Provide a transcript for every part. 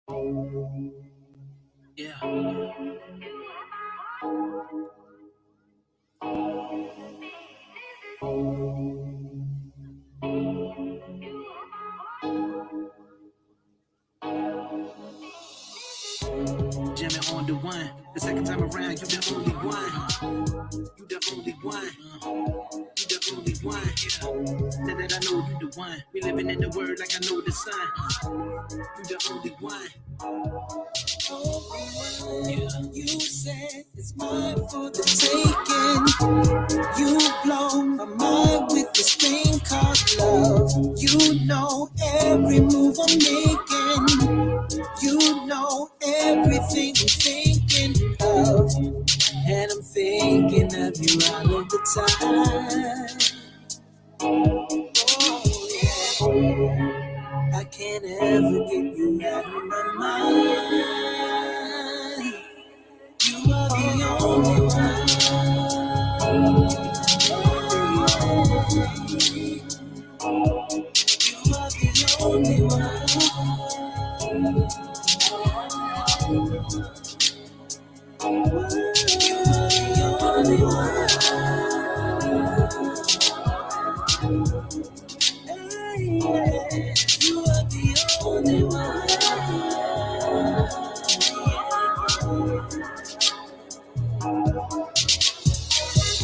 Yeah. Jamming on the one. The second time around, you the only one. You the only one. You the only one. Yeah. Now that I know you the one. We living in the word like I know the sun. You the only one. Yeah. You said it's mine for the taking. You blow my mind with this thing called love. You know every move I'm making. You know everything I'm thinking of. And I'm thinking of you all of the time. Oh, yeah. I can't ever get you out of my mind. You are the only one. You are the only one. You are the only one. You are the only one.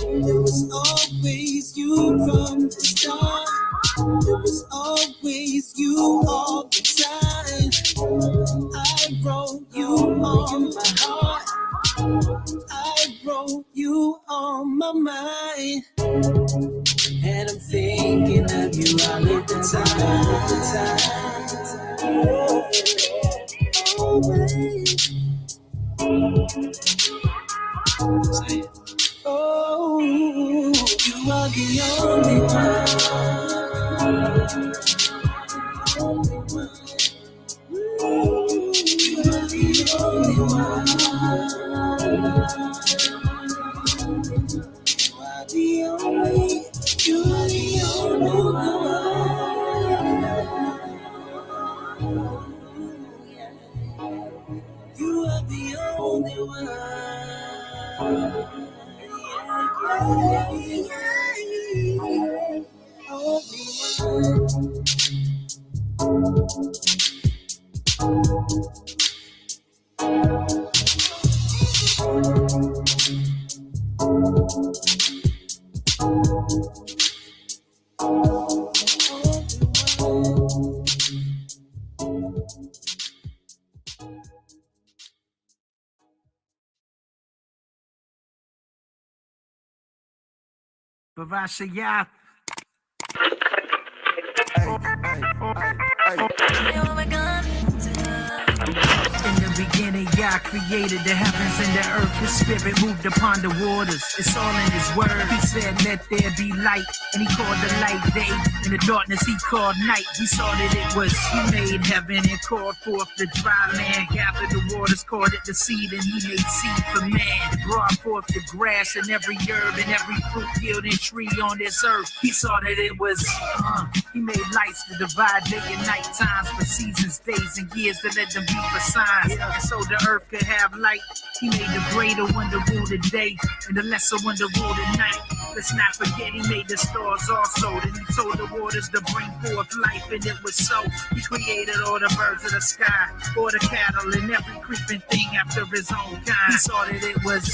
It was always you from the start. It was always you all the time. I wrote you on my heart. I wrote you on my mind. And I'm thinking of you all of the time. Always. Oh, you are the only one. You are the only one. You are the only. You are the only one. You are the only one. Bavashaya. In the beginning, Yah created the heavens and the earth. His spirit moved upon the waters. It's all in his word. He said, let there be light. And he called the light day. In the darkness, he called night. He saw that it was. He made heaven and called forth the dry land. Gathered the waters, called it the seed. And he made seed for man. Brought forth the grass and every herb and every fruit yielding tree on this earth. He saw that it was. He made lights to divide day and night times for seasons, days, and years to let them be for signs. And so the earth could have light. He made the greater one to rule the day and the lesser one to rule the night. Let's not forget he made the stars also. Then he told the waters to bring forth life, and it was so. He created all the birds of the sky, all the cattle, and every creeping thing after his own kind. He saw that it was.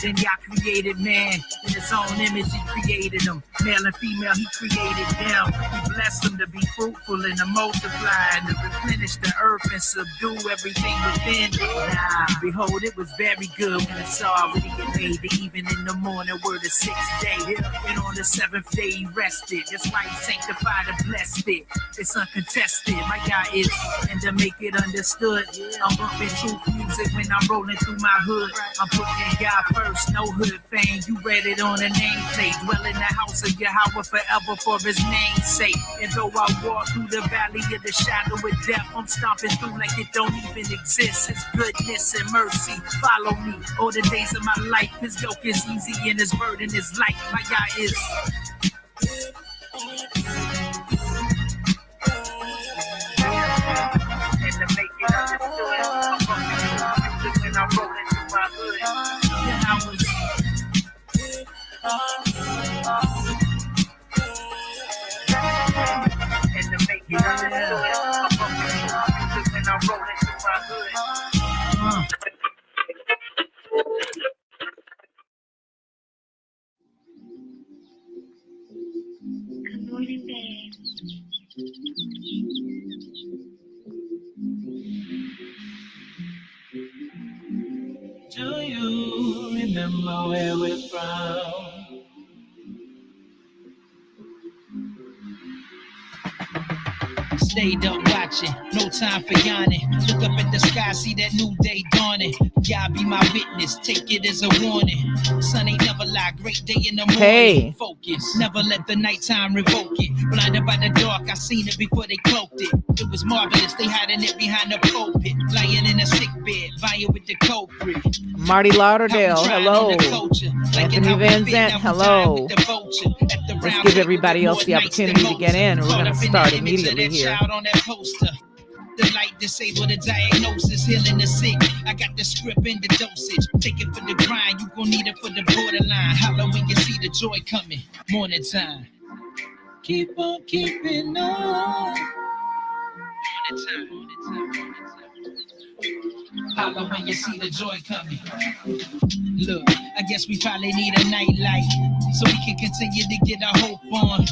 Then Yah created man. In his own image he created them. Male and female he created them. He blessed them to be fruitful and to multiply and to replenish the earth and subdue everything within. Nah, behold, it was very good when it's already made. Even in the morning were the sixth day. And on the seventh day he rested. That's why he sanctified and blessed it. It's uncontested. My God is, and to make it understood, I'm bumping truth music when I'm rolling through my hood. I'm putting God first, no hood fame. You read it on the nameplate. Dwell in the house of Yahweh forever for his name's sake. And though I walk through the valley of the shadow of death, I'm stomping through like it don't even exist. His goodness and mercy follow me all the days of my life. His yoke is easy and his burden is light. My God is. And to make it understood, remember where we're from. Stayed up watching, no time for yawning. Look up at the sky, see that new day dawning. God be my witness, take it as a warning. Sun ain't never lie, great day in the morning. Hey. Focus, never let the nighttime revoke it. Blinded by the dark, I seen it before they cloaked it. It was marvelous, they hiding it behind the pulpit. Lying in a sick bed, vying with the culprit. Marty Lauderdale, hello. Anthony Van Zant, hello. Let's give everybody else the opportunity to get in. We're going to start immediately here. The light disabled the diagnosis, healing the sick. I got the script and the dosage. Take it for the grind, you gon' need it for the borderline. Holla when you see the joy coming. Morning time. Keep on keeping on. Morning time. Holla when you see the joy coming. Look, I guess we probably need a night light so we can continue to get our hope on.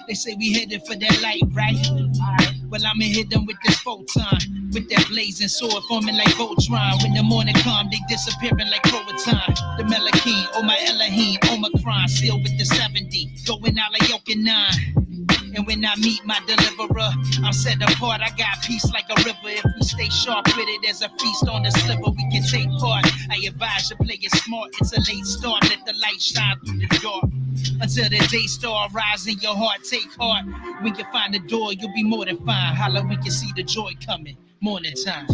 They say we headed for that light, right? Well, I'ma hit them with this photon, with that blazing sword forming like Voltron. When the morning come, they disappearing like Croatan. The Melachine, oh my Elohim, Omicron, sealed with the 70, going out like Yoke and 9. And when I meet my deliverer, I'm set apart. I got peace like a river. If we stay sharp with it, there's a feast on the sliver. We can take part. I advise you play it smart. It's a late start. Let the light shine through the dark. Until the day star rise in your heart, take heart. When you find the door, you'll be more than fine. Holla when you see the joy coming. Morning time.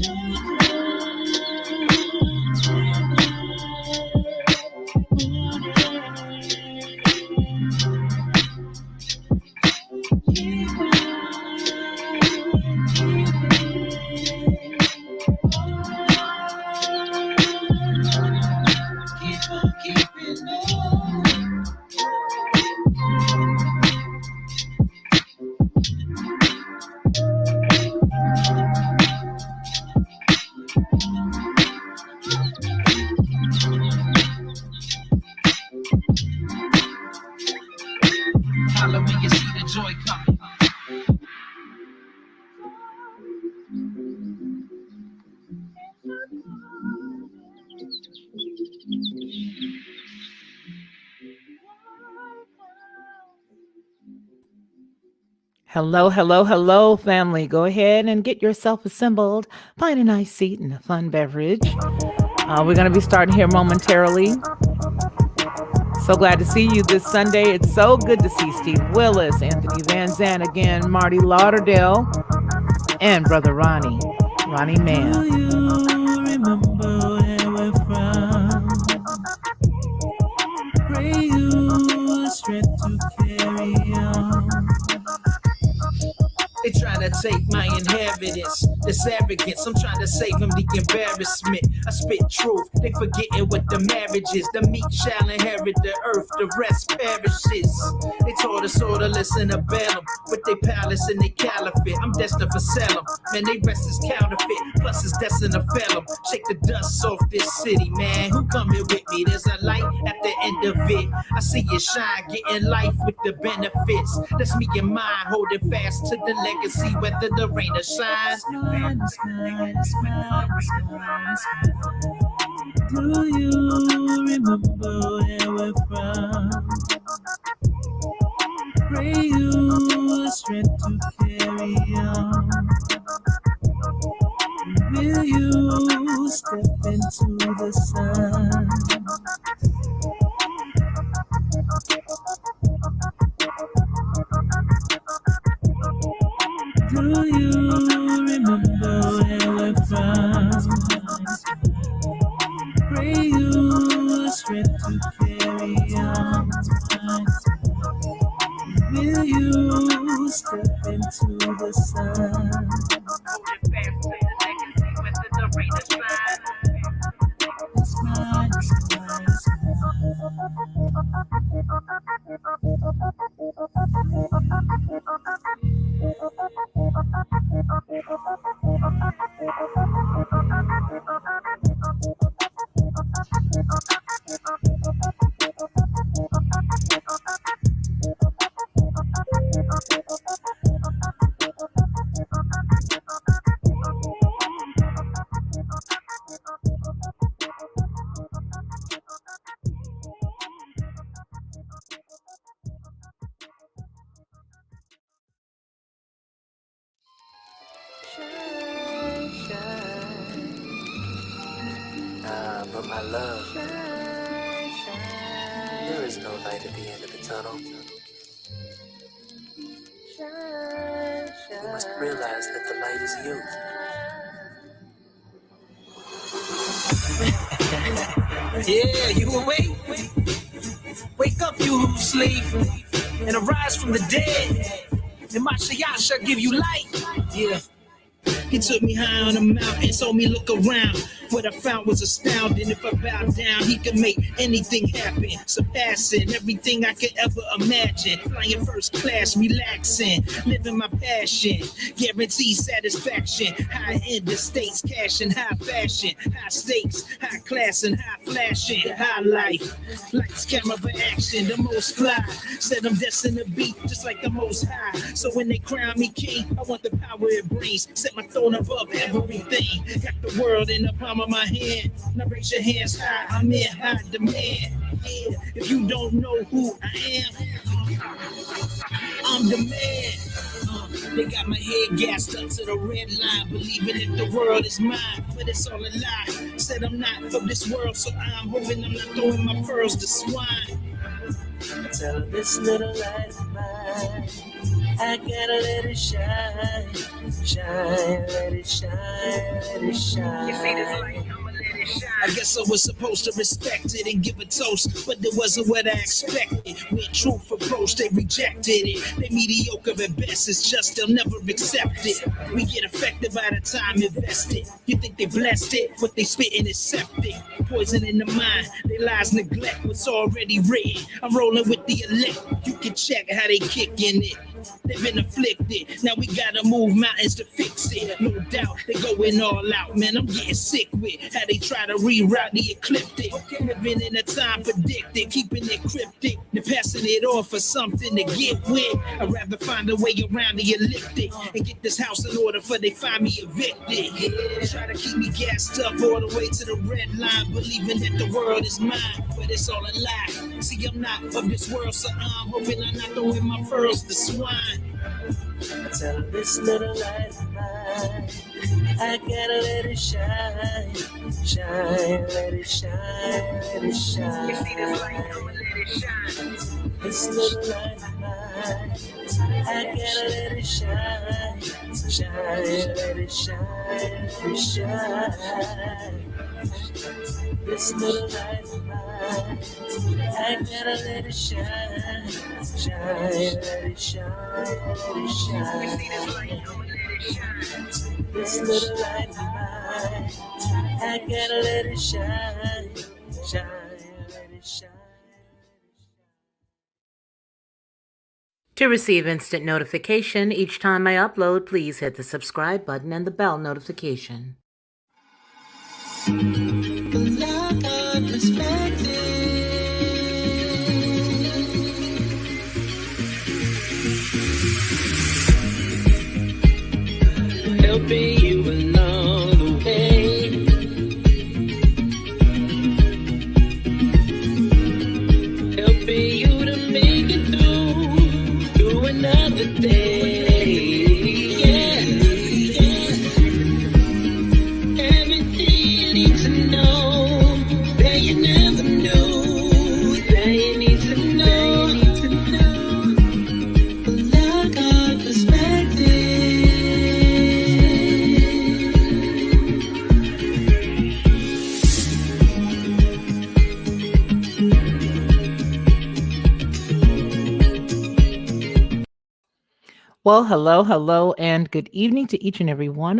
Hello, family. Go ahead and get yourself assembled. Find a nice seat and a fun beverage. We're going to be starting here momentarily. So glad to see you this Sunday. It's so good to see Steve Willis, Anthony Van Zant again, Marty Lauderdale, and Brother Ronnie Mann. Do you remember where we're from? Pray you strength to carry on. They trying to take my inheritance, this arrogance. I'm trying to save them the embarrassment. I spit truth, they forgetting what the marriage is. The meek shall inherit the earth, the rest perishes. They taught us all to listen to Balaam with their palace and their caliphate. I'm destined for Salem, man, they rest is counterfeit. Plus it's destined to fail them. Shake the dust off this city, man. Who coming with me? There's a light at the end of it. I see it shine, getting life with the benefits. That's me and mine, holding fast to the legacy, whether the rain or shine. Do you remember where we're from? Pray you strength to carry on. Will you step into the sun? Do you remember where we're from? Pray you strength to carry on. Will you step into the sun? It's mine, it's mine, it's for my love. There is no light at the end of the tunnel. You must realize that the light is you. Yeah, you awake? Wake up, you who sleep, and arise from the dead. And Mashayasha give you light. Yeah. He took me high on a mountain, told me look around. What I found was astounding. If I bow down, he could make anything happen, surpassing everything I could ever imagine. Flying first class, relaxing, living my passion, guaranteed satisfaction. High end estates, cash and high fashion, high stakes, high class and high flashing, high life. Lights, camera for action, the most fly. Said I'm destined to be just like the most high. So when they crown me king, I want the power it brings. Set my throne above everything. Got the world in the palm of my hand. Now raise your hands high. I'm in high demand. Yeah. If you don't know who I am, I'm the man. They got my head gassed up to the red line, believing that the world is mine, but it's all a lie. Said I'm not of this world, so I'm hoping I'm not throwing my pearls to swine. I tell her this little light of mine, I gotta let it shine, shine, let it shine, let it shine. You see this light? I guess I was supposed to respect it and give a toast, but it wasn't what I expected. With truth approach, they rejected it. They mediocre at best, it's just they'll never accept it. We get affected by the time invested. You think they blessed it, what they spitting is septic. Poison in the mind, they lies neglect what's already written. I'm rolling with the elect, you can check how they kicking it. They've been afflicted, now we gotta move mountains to fix it. No doubt, they going all out, man, I'm getting sick with how they try to reroute the ecliptic. Living in a time predicted, keeping it cryptic, then passing it off for something to get with. I'd rather find a way around the elliptic and get this house in order before they find me evicted. Yeah, try to keep me gassed up all the way to the red line, believing that the world is mine, but it's all a lie. See, I'm not of this world, so I'm hoping I'm not throwing my pearls to swine. I tell her this little light of mine, I gotta let it shine, shine, let it shine, let it shine. You see this light, I'ma let it shine. This little light of mine, I gotta let it shine, shine, let it shine, let it shine. This little light of mine, I gotta let it shine, shine, let it shine, let it shine. This little light of mine, I gotta let it shine, shine, let it shine. To receive instant notification each time I upload, please hit the subscribe button and the bell notification. Lockhart perspective. Helping you along the way. Helping you to make it through another day. Well, hello, and good evening to each and every one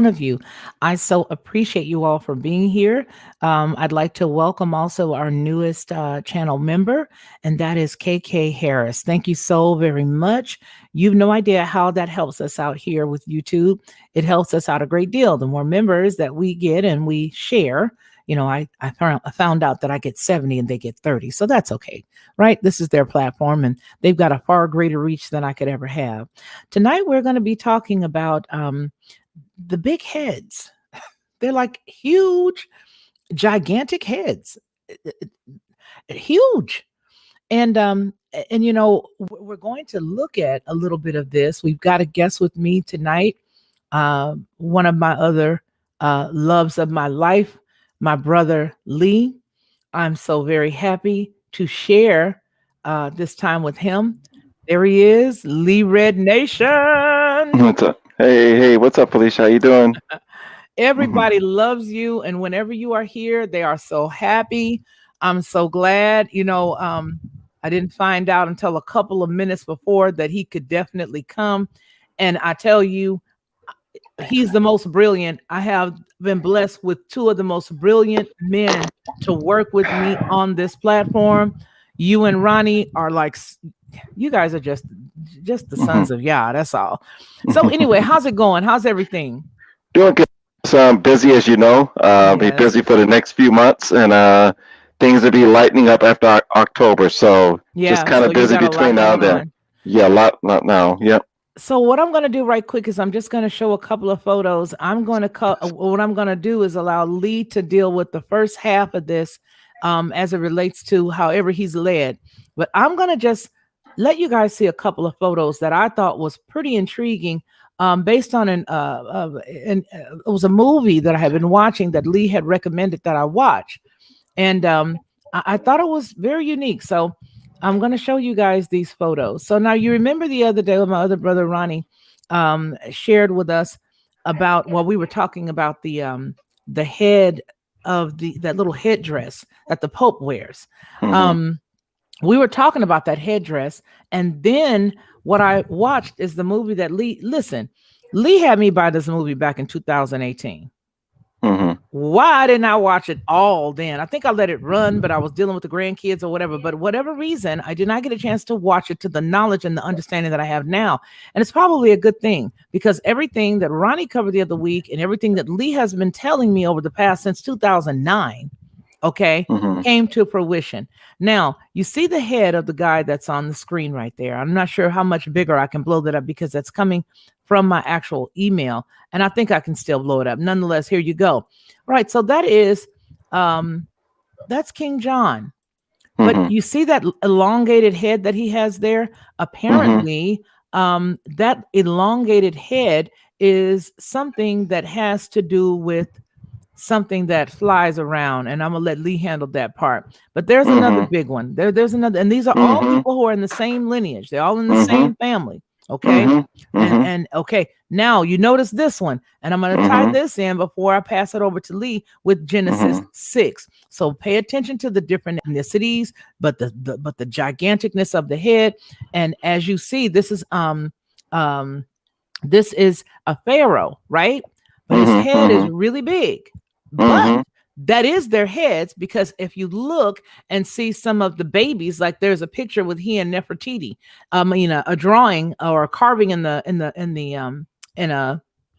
of you. I so appreciate you all for being here. I'd like to welcome also our newest channel member, and that is KK Harris. Thank you so very much. You've no idea how that helps us out here with YouTube. It helps us out a great deal. The more members that we get and we share, I found out that I get 70 and they get 30. So that's okay, right? This is their platform and they've got a far greater reach than I could ever have. Tonight, we're going to be talking about the big heads. They're like huge, gigantic heads, huge. And we're going to look at a little bit of this. We've got a guest with me tonight. One of my other loves of my life, my brother Lee. I'm so very happy to share this time with him. There he is, Lee Red Nation. What's up? Hey, what's up, Felicia? How you doing? hmm Everybody loves you, and whenever you are here, they are so happy. I'm so glad. I didn't find out until a couple of minutes before that he could definitely come. And I tell you, he's the most brilliant. I have been blessed with two of the most brilliant men to work with me on this platform. You and Ronnie are like, you guys are just the hmm sons of Yah. That's all. So anyway, how's it going? How's everything? Doing good. So I'm busy, as you know. Be Yes. busy for the next few months, and things will be lightening up after October. So just Yeah. kind So of you busy got a lot between now going and then. on. Yeah, a lot now. Yep. So what I'm going to do right quick is I'm just going to show a couple of photos. What I'm going to do is allow Lee to deal with the first half of this as it relates to however he's led. But I'm going to just let you guys see a couple of photos that I thought was pretty intriguing based on it was a movie that I had been watching that Lee had recommended that I watch. And I thought it was very unique. So I'm going to show you guys these photos. So now you remember the other day when my other brother Ronnie shared with us about we were talking about the head of that little headdress that the Pope wears. hmm Um, we were talking about that headdress, and then what I watched is the movie that Lee had me buy this movie back in 2018. hmm Why didn't I watch it all then? I think I let it run, but I was dealing with the grandkids or whatever. But whatever reason, I did not get a chance to watch it to the knowledge and the understanding that I have now. And it's probably a good thing because everything that Ronnie covered the other week and everything that Lee has been telling me over the past since 2009, okay, hmm came to fruition. Now, you see the head of the guy that's on the screen right there. I'm not sure how much bigger I can blow that up because that's coming from my actual email. And I think I can still blow it up. Nonetheless, here you go. Right. So that's King John. But hmm you see that elongated head that he has there? hmm Apparently, that elongated head is something that has to do with something that flies around, and I'm gonna let Lee handle that part. But there's another hmm big one. There's another, and these are all hmm people who are in the same lineage. They're all in the hmm same family. Okay. hmm hmm And okay, now you notice this one, and I'm gonna tie hmm this in before I pass it over to Lee with Genesis hmm 6. So pay attention to the different ethnicities, but the giganticness of the head. And as you see, um this is a pharaoh, right? But his head is hmm really big. But hmm that is their heads because if you look and see some of the babies, like there's a picture with he and Nefertiti, a drawing or a carving in a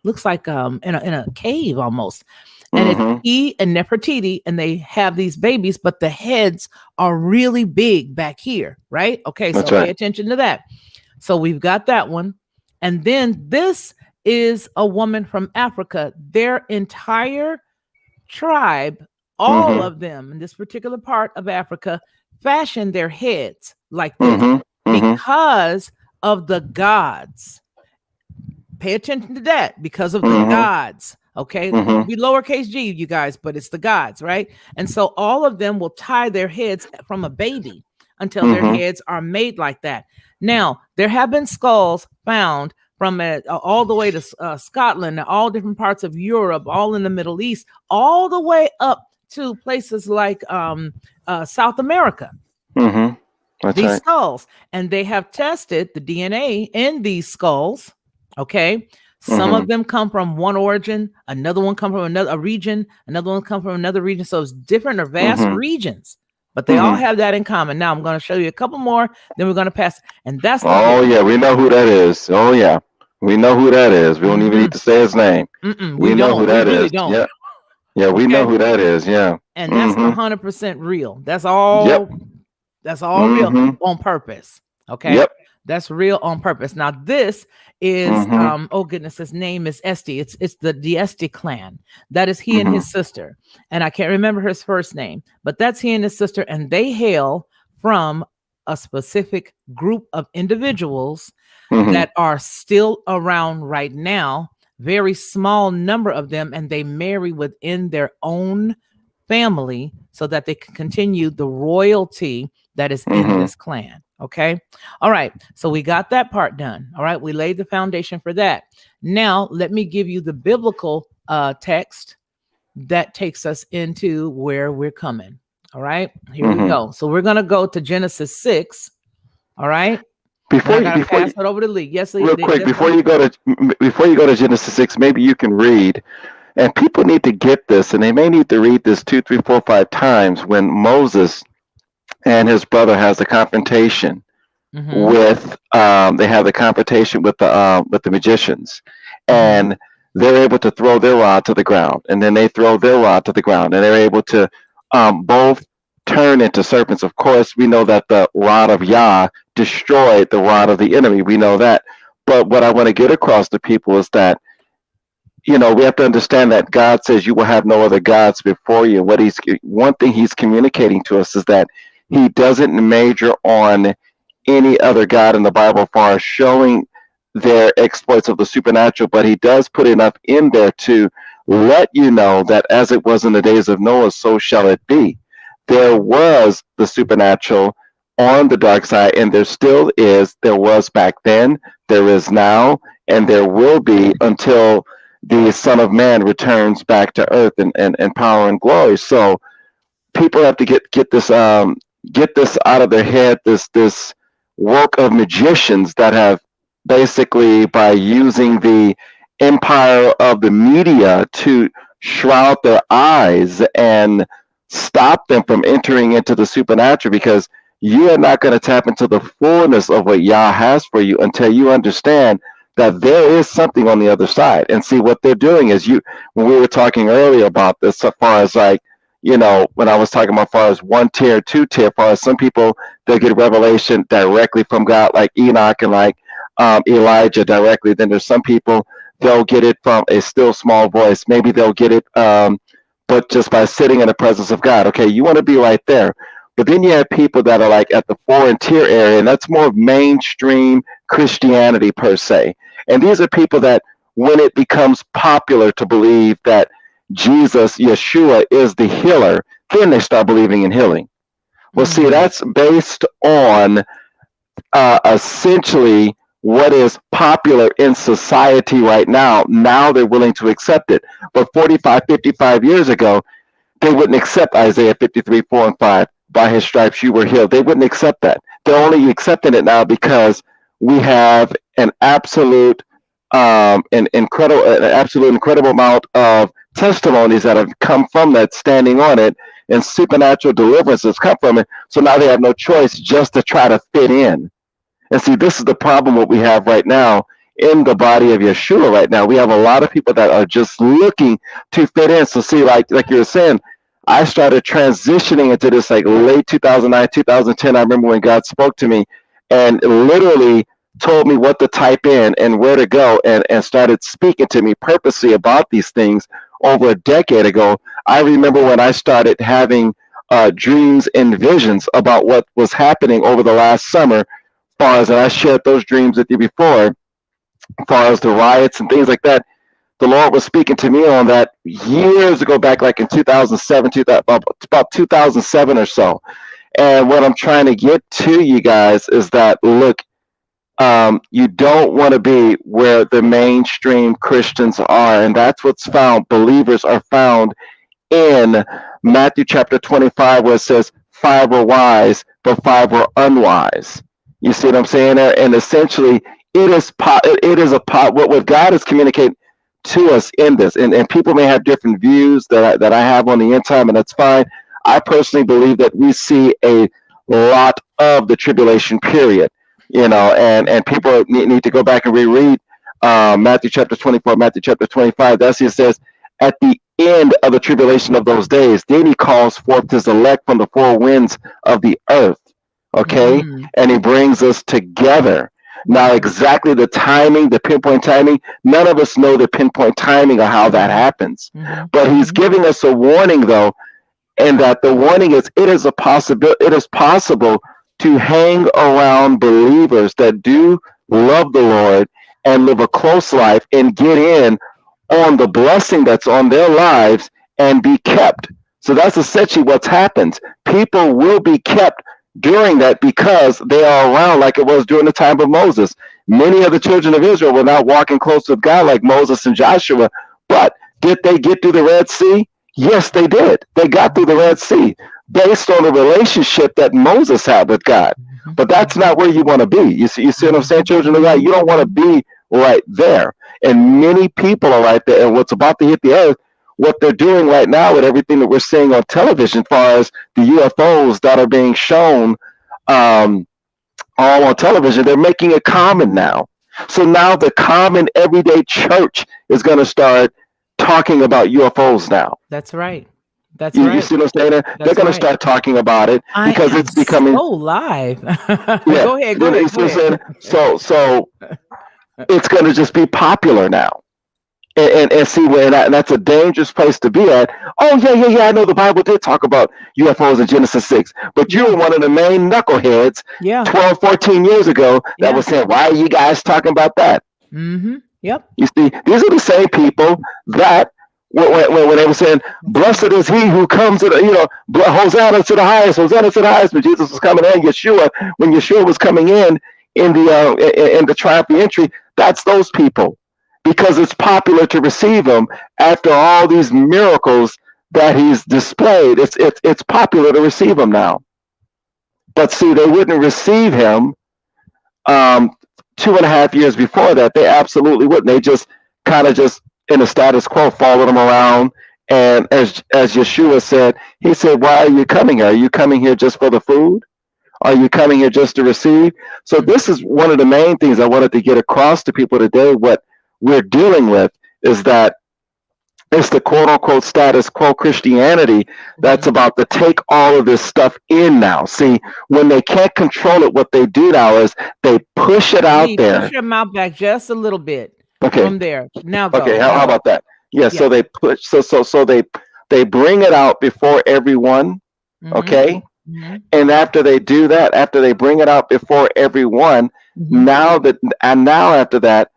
looks like in a cave almost, and it's hmm he and Nefertiti, and they have these babies, but the heads are really big back here, right? Okay, so That's pay right. attention to that. So we've got that one. And then this is a woman from Africa. Their entire tribe, all hmm of them in this particular part of Africa, fashioned their heads like this hmm hmm because of the gods. Pay attention to that, because of the hmm gods. Okay, hmm don't be lowercase g, you guys, but it's the gods, right? And so all of them will tie their heads from a baby until their hmm heads are made like that. Now, there have been skulls found from all the way to Scotland, all different parts of Europe, all in the Middle East, all the way up to places like South America, hmm That's these right. skulls, and they have tested the DNA in these skulls. Okay. Some hmm of them come from one origin, another one come from another region, another one come from another region. So it's different or vast hmm regions, but they all hmm have that in common. Now I'm going to show you a couple more, then we're going to pass. And that's the big Oh one. yeah, we know who that is. Oh yeah, we know who that is. We don't even Mm-hmm. need to say his name. We We know who don't. We that really is. don't. Yeah, yeah, we know Okay. who that is. Yeah. And that's hmm 100% real. Yep. That's all real hmm on purpose. Okay. Yep. That's real on purpose. Now, this is hmm oh goodness, his name is Esti. It's the Esti clan. That is he and hmm his sister. And I can't remember his first name, but that's he and his sister, and they hail from a specific group of individuals hmm that are still around right now. Very small number of them, and they marry within their own family so that they can continue the royalty that is in this clan. Okay. All right. So we got that part done. All right. We laid the foundation for that. Now, let me give you the biblical text that takes us into where we're coming. All right. Here we go. So we're going to go to Genesis 6. All right. Before I got to pass you, it over to Lee. Yes, Lee. real quick, before you go to Genesis 6, maybe you can read, and people need to get this, and they may need to read this 2, 3, 4, 5 times when Moses and his brother has a confrontation with they have the confrontation with the magicians, and they're able to throw their rod to the ground, and then they throw their rod to the ground, and they're able to both turn into serpents. Of course, we know that the rod of Yah destroyed the rod of the enemy. We know that. But what I want to get across to people is that, we have to understand that God says you will have no other gods before you. One thing he's communicating to us is that he doesn't major on any other God in the Bible as far as showing their exploits of the supernatural, but he does put enough in there to let you know that as it was in the days of Noah, so shall it be. There was the supernatural on the dark side, and there still is. There was back then, there is now, and there will be until the Son of Man returns back to earth in power and glory. So people have to get this out of their head, this work of magicians that have basically, by using the empire of the media to shroud their eyes and stop them from entering into the supernatural, because you are not going to tap into the fullness of what Yah has for you until you understand that there is something on the other side. And see, what they're doing is, when we were talking earlier about this, so far as like, when I was talking about as far as 1 tier, 2 tier, as far as some people, they'll get revelation directly from God, like Enoch and like Elijah directly. Then there's some people, they'll get it from a still small voice. Maybe they'll get it, but just by sitting in the presence of God. Okay, you want to be right there. But then you have people that are like at the 4 and tier area, and that's more mainstream Christianity per se. And these are people that, when it becomes popular to believe that Jesus, Yeshua, is the healer, then they start believing in healing. Well, see, that's based on essentially what is popular in society right now. Now they're willing to accept it. But 45, 55 years ago, they wouldn't accept Isaiah 53, 4 and 5. By his stripes you were healed. They wouldn't accept that. They're only accepting it now because we have an absolute incredible amount of testimonies that have come from that, standing on it, and supernatural deliverances come from it. So now they have no choice just to try to fit in. And see, this is the problem what we have right now in the body of Yeshua right now. We have a lot of people that are just looking to fit in. So see, like you were saying, I started transitioning into this like late 2009, 2010. I remember when God spoke to me and literally told me what to type in and where to go, and started speaking to me purposely about these things over a decade ago. I remember when I started having dreams and visions about what was happening over the last summer, far as, and I shared those dreams with you before, as far as the riots and things like that. The Lord was speaking to me on that years ago, back like in 2007, about 2007 or so. And what I'm trying to get to you guys is that, look, you don't want to be where the mainstream Christians are. And that's what's found. Believers are found in Matthew chapter 25, where it says 5 were wise, but 5 were unwise. You see what I'm saying there? And essentially, what God is communicating to us in this, and people may have different views that I have on the end time, and that's fine. I personally believe that we see a lot of the tribulation period, and people need to go back and reread Matthew chapter 24, Matthew chapter 25. That's it says, at the end of the tribulation of those days, then he calls forth his elect from the 4 winds of the earth, okay? And he brings us together. Now, exactly the timing, the pinpoint timing, none of us know the pinpoint timing of how that happens. But he's giving us a warning, though, and that the warning is, it is possible to hang around believers that do love the Lord and live a close life and get in on the blessing that's on their lives and be kept. So that's essentially what's happened. People will be kept during that because they are around like it was during the time of Moses. Many of the children of Israel were not walking close with God like Moses and Joshua, but did they get through the Red Sea? Yes, they did. They got through the Red Sea based on the relationship that Moses had with God. But that's not where you want to be. You see what I'm saying, children of God? You don't want to be right there. And many people are right there. And what's about to hit the earth, what they're doing right now with everything that we're seeing on television, as far as the UFOs that are being shown all on television, they're making it common now. So now the common everyday church is going to start talking about UFOs now. That's right. That's right. You see what I'm saying? They're going to start talking about it because it's becoming so live. Yeah. Go ahead. Go ahead. So it's going to just be popular now. And see where that's a dangerous place to be at. Oh yeah. I know the Bible did talk about UFOs in Genesis 6, but you were one of the main knuckleheads 12, 14 years ago that was saying, why are you guys talking about that? Mm-hmm. Yep. You see, these are the same people that when they were saying, blessed is he who comes to Hosanna to the highest, Hosanna to the highest, when Jesus was coming in, when Yeshua was coming in the triumphant entry, that's those people. Because it's popular to receive him after all these miracles that he's displayed. It's popular to receive him now. But see, they wouldn't receive him 2.5 years before that. They absolutely wouldn't. They just kind of just in a status quo, followed him around. And as Yeshua said, he said, why are you coming here? Are you coming here just for the food? Are you coming here just to receive? So this is one of the main things I wanted to get across to people today. What we're dealing with is that it's the quote unquote status quo Christianity that's about to take all of this stuff in now. See, when they can't control it, what they do now is they push it out there. Push your mouth back just a little bit. Okay. From there. Now go. Okay, how about that? Yeah, so they push so they bring it out before everyone. Okay. And after they do that, after they bring it out before everyone, now after that,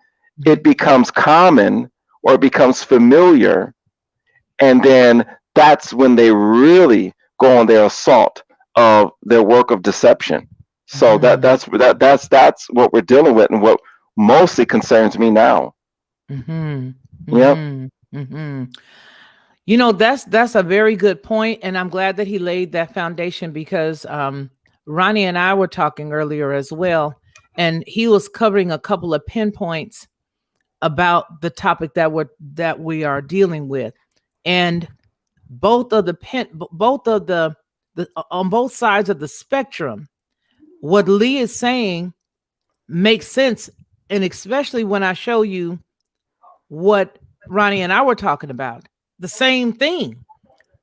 it becomes common or it becomes familiar, and then that's when they really go on their assault of their work of deception. So that's what we're dealing with, and what mostly concerns me now. Yep. You know, that's a very good point, and I'm glad that he laid that foundation, because Ronnie and I were talking earlier as well, and he was covering a couple of pinpoints about the topic that we are dealing with, and both of the on both sides of the spectrum, what Lee is saying makes sense, and especially when I show you what Ronnie and I were talking about, the same thing,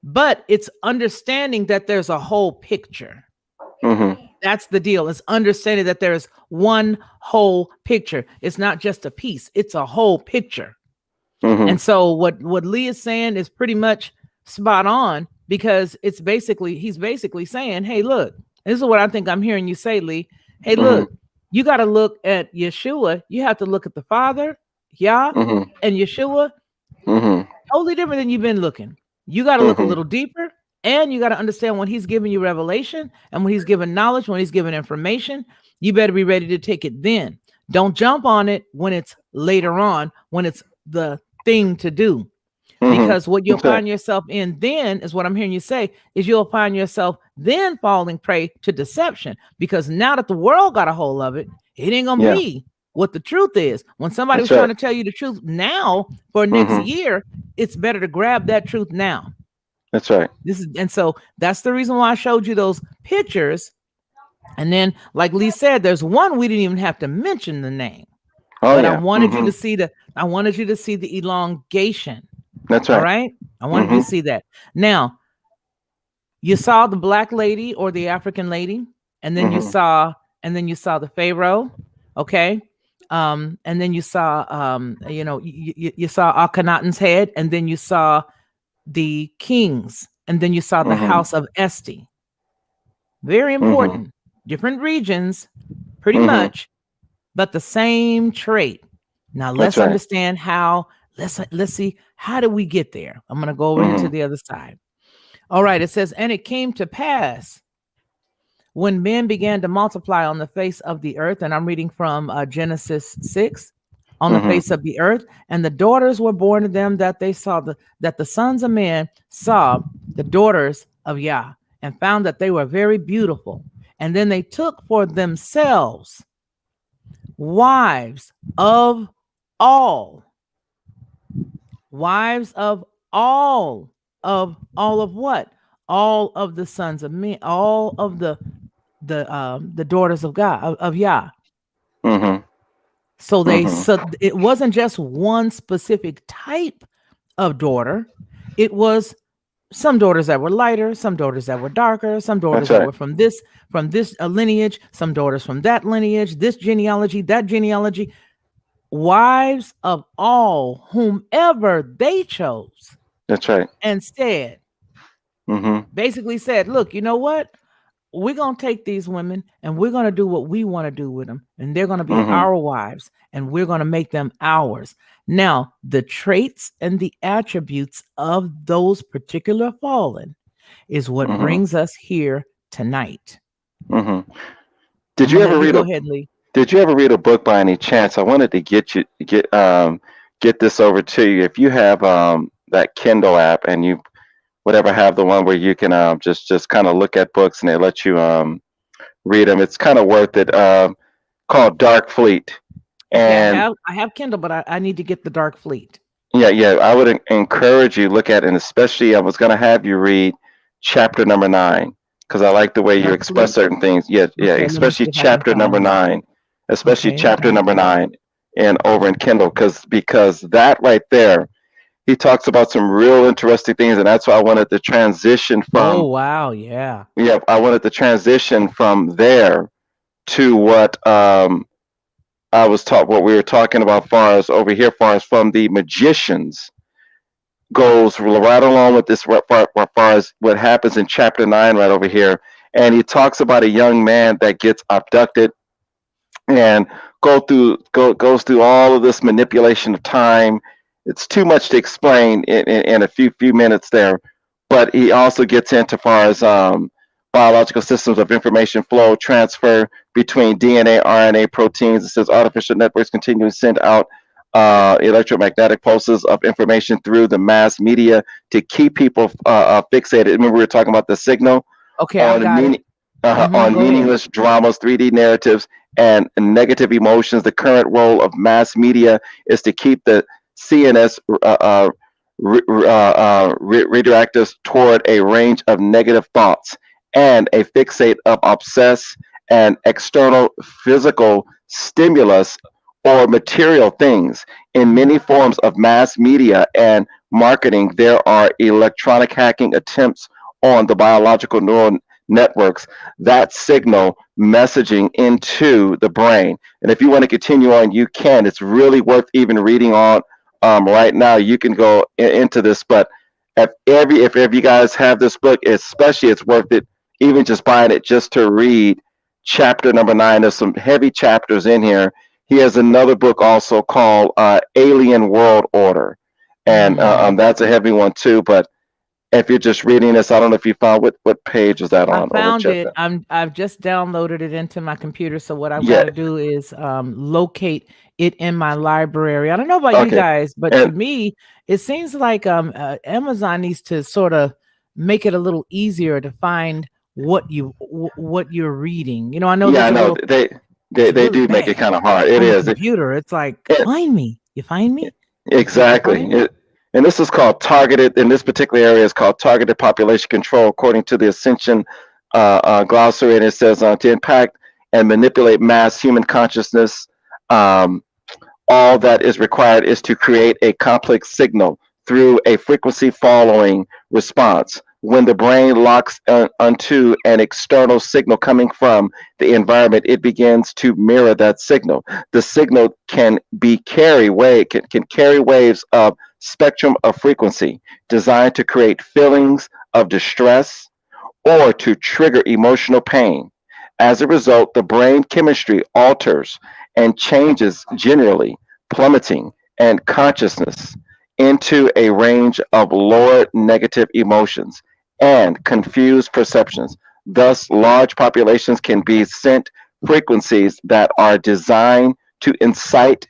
but it's understanding that there's a whole picture. That's the deal. It's understanding that there's one whole picture. It's not just a piece. It's a whole picture. And so what Lee is saying is pretty much spot on, because he's basically saying, hey, look, this is what I think I'm hearing you say, Lee. Hey, look, you got to look at Yeshua. You have to look at the Father, Yah, and Yeshua. Totally different than you've been looking. You got to look a little deeper. And you got to understand when he's giving you revelation and when he's giving knowledge, when he's giving information, you better be ready to take it then. Don't jump on it when it's later on, when it's the thing to do. Because what you'll find yourself in then is what I'm hearing you say is you'll find yourself then falling prey to deception, because now that the world got a hold of it, it ain't going to be what the truth is. When somebody was trying to tell you the truth now for next year, it's better to grab that truth now. That's right. And so that's the reason why I showed you those pictures. And then, like Lee said, there's one we didn't even have to mention the name. But I wanted you to see the elongation. That's right. All right. I wanted you to see that. Now, you saw the black lady or the African lady, and then you saw the Pharaoh. Okay. And then you saw you saw Akhenaten's head, and then you saw the kings, and then you saw the house of Esti. Very important. Different regions, pretty much, but the same trait. Now let's understand how. Let's see, how do we get there? I'm going to go over into the other side. All right, it says, and it came to pass when men began to multiply on the face of the earth, and I'm reading from Genesis 6, on the face of the earth, and the daughters were born to them that they saw that the sons of men saw the daughters of Yah, and found that they were very beautiful. And then they took for themselves wives of all, wives of all of what? All of the sons of men, all of the daughters of God, of Yah. So it wasn't just one specific type of daughter. It was some daughters that were lighter, some daughters that were darker, some daughters that were from this lineage, some daughters from that lineage, this genealogy, that genealogy, wives of all whomever they chose. That's right. And said, basically said, look, you know what? We're going to take these women and we're going to do what we want to do with them. And they're going to be our wives and we're going to make them ours. Now, the traits and the attributes of those particular fallen is what brings us here tonight. Did you ever read a book by any chance? I wanted to get this over to you. If you have that Kindle app and you have the one where you can just kind of look at books and they let you read them, it's kind of worth it. Called Dark Fleet. And I have Kindle, but I need to get the Dark Fleet. Yeah, I would encourage you look at it, and especially I was going to have you read chapter number 9 because I like the way you express certain things. Yeah, especially chapter number 9, chapter number 9, and over in Kindle because that right there, he talks about some real interesting things, and that's why I wanted to transition from. Oh wow, yeah. Yeah, I wanted to transition from there to what what we were talking about, far as from the magicians, goes right along with this, far as what happens in chapter 9 right over here, and he talks about a young man that gets abducted and goes through all of this manipulation of time. It's too much to explain in a few minutes there, but he also gets into far as biological systems of information flow transfer between DNA, RNA, proteins. It says artificial networks continue to send out electromagnetic pulses of information through the mass media to keep people fixated. Remember, we were talking about the signal on meaningless dramas, 3D narratives, and negative emotions. The current role of mass media is to keep the CNS redirectors toward a range of negative thoughts and a fixate of obsess and external physical stimulus or material things. In many forms of mass media and marketing, there are electronic hacking attempts on the biological neural networks that signal messaging into the brain. And if you want to continue on, you can. It's really worth even reading on right now. You can go into this, but if you guys have this book, especially, it's worth it, even just buying it just to read chapter number 9. There's some heavy chapters in here. He has another book also called Alien World Order, and that's a heavy one too. But if you're just reading this, I don't know if you found what page is that on? I found it. I've just downloaded it into my computer. So what I've got to do is locate it in my library. I don't know about you guys, but to me, it seems like Amazon needs to sort of make it a little easier to find what you're reading. You know, I know. Yeah, I know they do make it kind of hard. It is. Computer. It's like find me. You find me. Exactly. And this is called targeted. In this particular area, it's called targeted population control, according to the Ascension glossary. And it says to impact and manipulate mass human consciousness. All that is required is to create a complex signal through a frequency following response. When the brain locks onto an external signal coming from the environment, it begins to mirror that signal. The signal can carry waves of spectrum of frequency designed to create feelings of distress or to trigger emotional pain. As a result, the brain chemistry alters and changes, generally plummeting and consciousness into a range of lower negative emotions and confuse perceptions. Thus, large populations can be sent frequencies that are designed to incite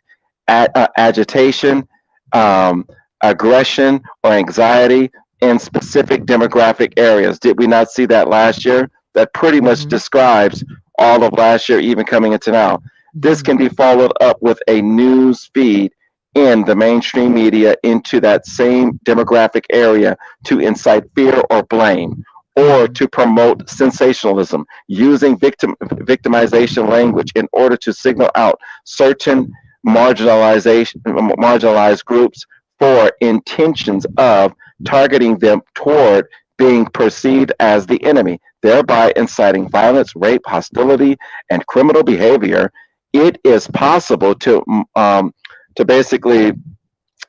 agitation, um, aggression, or anxiety in specific demographic areas. Did we not see that last year? That pretty much Mhm. describes all of last year, even coming into now. This can Mhm. be followed up with a news feed in the mainstream media into that same demographic area to incite fear or blame, or Mhm. to promote sensationalism using victimization language in order to signal out certain marginalized groups for intentions of targeting them toward being perceived as the enemy, thereby inciting violence, rape, hostility, and criminal behavior. It is possible to basically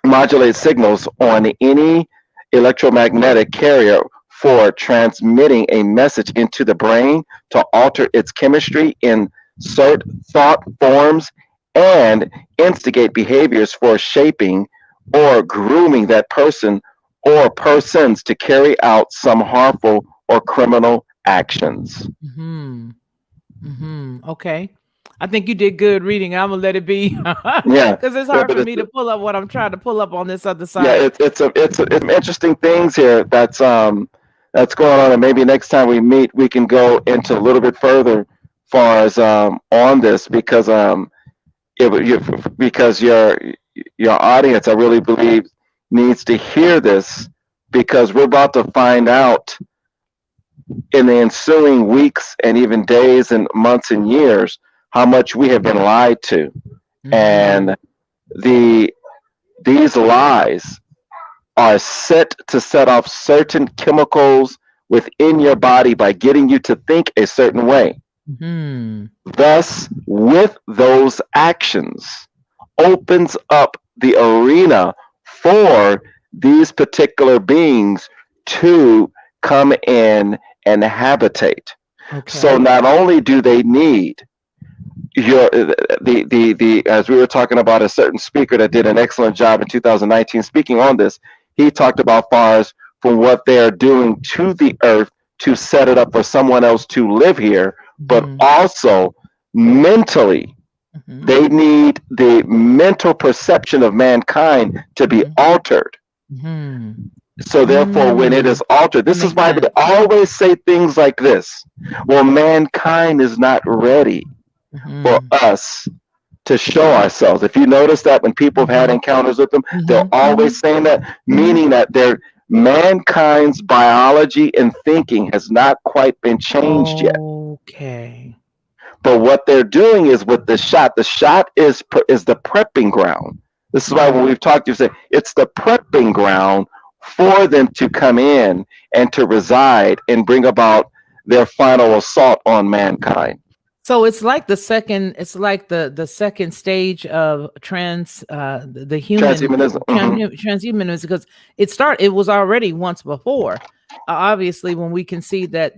modulate signals on any electromagnetic carrier for transmitting a message into the brain to alter its chemistry, insert thought forms, and instigate behaviors for shaping or grooming that person or persons to carry out some harmful or criminal actions. Mhm. Okay. I think you did good reading. I'm gonna let it be Yeah, because it's yeah, hard but for me to pull up what I'm trying to pull up on this other yeah, side. it's interesting things here that's going on, and maybe next time we meet we can go into a little bit further far as on this because because your audience, I really believe, needs to hear this because we're about to find out in the ensuing weeks and even days and months and years how much we have been lied to, Mhm. and the these lies are set to set off certain chemicals within your body by getting you to think a certain way. Mhm. Thus, with those actions, opens up the arena for these particular beings to come in and habitate. So Okay. not only do they need your the as we were talking about a certain speaker that did an excellent job in 2019 speaking on this, he talked about far as from what they are doing to the earth to set it up for someone else to live here, but Mhm. also mentally Mhm. they need the mental perception of mankind to be Mhm. altered. Mhm. So therefore when it Mm. is altered, That this is makes why they sense. always say things like this: well, mankind is not ready for Mhm. us to show ourselves. If you notice that when people have had Mhm. encounters with them, they're Mhm. always Mhm. saying that, Mhm. meaning that their mankind's biology and thinking has not quite been changed yet. Okay. But what they're doing is with the shot is the prepping ground. This is why Mhm. when we've talked, you say it's the prepping ground for them to come in and to reside and bring about their final assault on mankind. So it's like it's like the second stage of the human Transhumanism. transhumanism because it was already once before. Obviously, when we can see that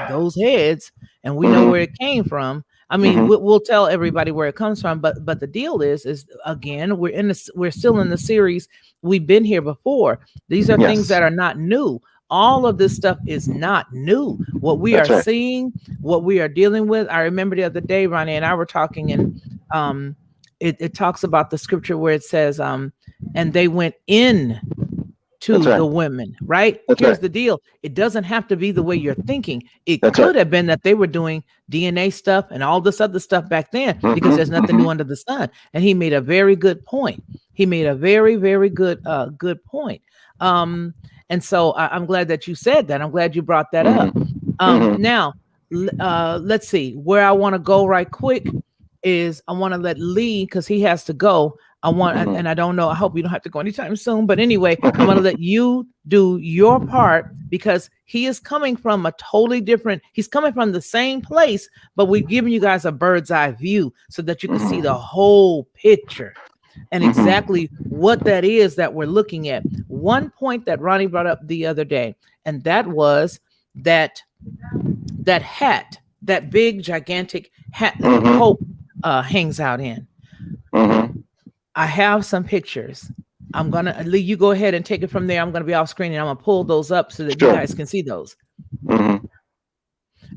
those heads and we know Hmm. where it came from. I mean, Hmm. we'll tell everybody where it comes from, but the deal is again we're still in the series. We've been here before. These are things Yes, that are not new. All of this stuff is not new. What we are that's right. seeing, what we are dealing with. I remember the other day, Ronnie and I were talking, and um, it talks about the scripture where it says, and they went in That's to right. the women, right? That's Here's right. the deal. It doesn't have to be the way you're thinking. It That's right. could have been that they were doing DNA stuff and all this other stuff back then because Hmm. there's nothing Hmm. new under the sun. And he made a very good point. He made a very, very good point. Um, and so I'm glad that you said that. I'm glad you brought that Hmm. up. Hmm. Now, let's see where I want to go right quick is I want to let Lee, because he has to go. Hmm. And I don't know. I hope you don't have to go anytime soon. But anyway, I'm going to let you do your part because he is coming from a totally different, he's coming from the same place, but we're giving you guys a bird's eye view so that you can see the Hmm. whole picture and Hmm. exactly what that is that we're looking at. One point that Ronnie brought up the other day, and that was that hat, that big gigantic hat that the Hmm. Pope hangs out in. Hmm. I have some pictures. Lee, you go ahead and take it from there. I'm gonna be off screen and I'm gonna pull those up so that Sure. you guys can see those. Mm-hmm.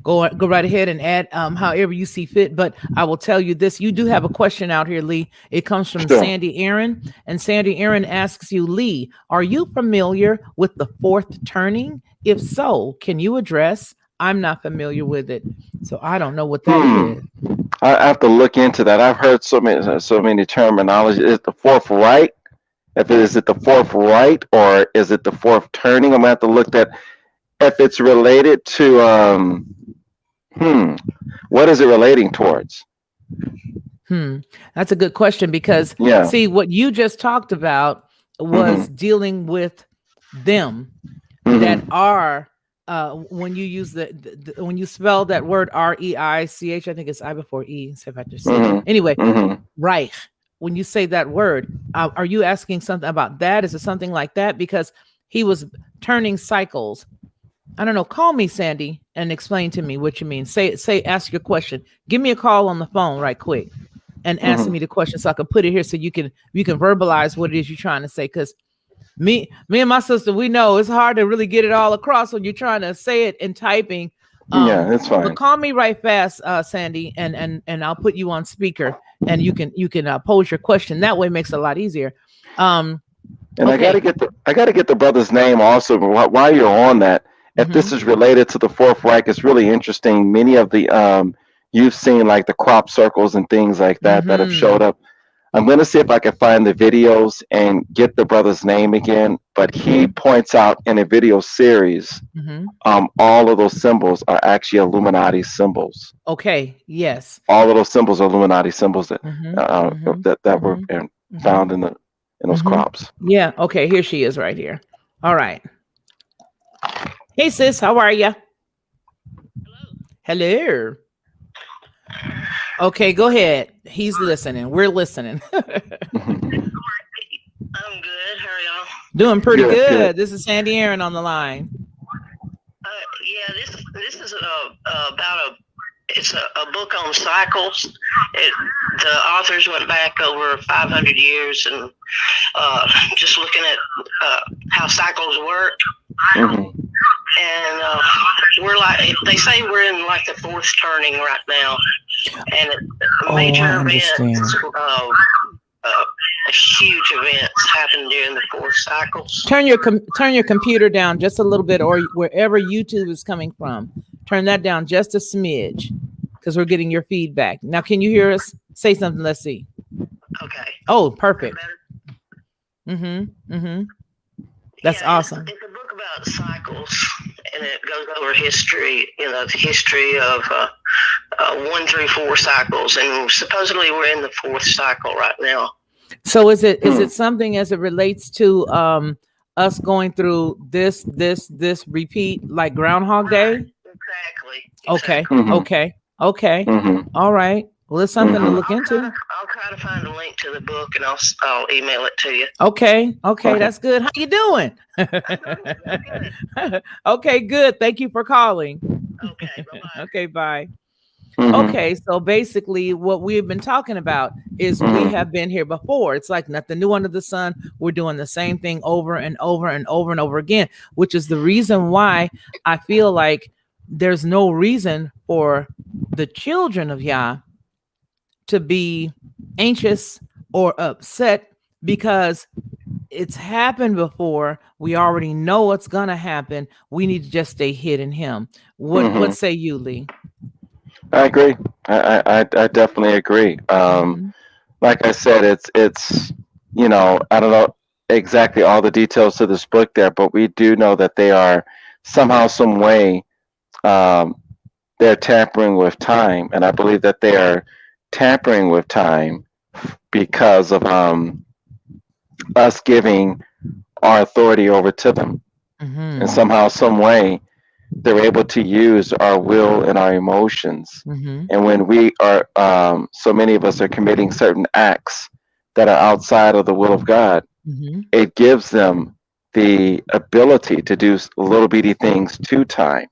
Go right ahead and add however you see fit. But I will tell you this: you do have a question out here, Lee. It comes from Sure. Sandy Aaron, and Sandy Aaron asks you, Lee, are you familiar with the fourth turning? If so, can you address? I'm not familiar with it, so I don't know what that is. I have to look into that. I've heard so many terminology. Is it the fourth right? Is it the fourth right, or is it the fourth turning? I'm gonna have to look at if it's related to what is it relating towards? That's a good question, because see, what you just talked about was dealing with them that are when you use when you spell that word R-E-I-C-H, I think it's I before E, so if I just say anyway, right. When you say that word, are you asking something about that? Is it something like that? Because he was turning cycles. I don't know. Call me, Sandy, and explain to me what you mean. Ask your question. Give me a call on the phone right quick and ask me the question so I can put it here so you can verbalize what it is you're trying to say. Because me and my sister, we know it's hard to really get it all across when you're trying to say it in typing. Yeah, that's fine. But call me right fast, Sandy, and I'll put you on speaker and you can pose your question. That way it makes it a lot easier. And I gotta get the brother's name also. While you're on that, if this is related to the Fourth Reich, it's really interesting. Many of the you've seen like the crop circles and things like that that have showed up. I'm going to see if I can find the videos and get the brother's name again. But he points out in a video series, all of those symbols are actually Illuminati symbols. Okay. Yes. All of those symbols are Illuminati symbols that that were found in those crops. Yeah. Okay. Here she is right here. All right. Hey, sis. How are you? Hello. Okay, go ahead. He's listening. We're listening. I'm good. How are y'all? Doing pretty good. This is Sandy Aaron on the line. Yeah, this is about it's a book on cycles. The authors went back over 500 years and just looking at how cycles work. And we're like, they say we're in like the fourth turning right now, and major events, huge events happen during the fourth cycles. Turn your computer down just a little bit, or wherever YouTube is coming from. Turn that down just a smidge, because we're getting your feedback. Now, can you hear us? Say something. Let's see. Okay. Oh, perfect. That's awesome. It's a book about cycles, and it goes over history, the history of 1 through 4 cycles, and supposedly we're in the fourth cycle right now. So is it something as it relates to us going through this repeat like Groundhog Day? Exactly. Okay. All right. Well, it's something to look into. I'll try to find a link to the book and I'll email it to you. Okay. That's good. How you doing? Okay, good. Thank you for calling. Okay. Bye-bye. Okay, bye. Okay, so basically what we've been talking about is we have been here before. It's like nothing new under the sun. We're doing the same thing over and over and over and over again, which is the reason why I feel like there's no reason for the children of Yah to be anxious or upset, because it's happened before. We already know what's going to happen. We need to just stay hid in him. What say you, Lee? I agree. I definitely agree. Like I said, it's I don't know exactly all the details to this book there, but we do know that they are somehow, some way, they're tampering with time, and I believe that they are tampering with time because of us giving our authority over to them, and somehow, some way, they're able to use our will and our emotions. And when we are, so many of us are committing certain acts that are outside of the will of God, it gives them the ability to do little bitty things to time.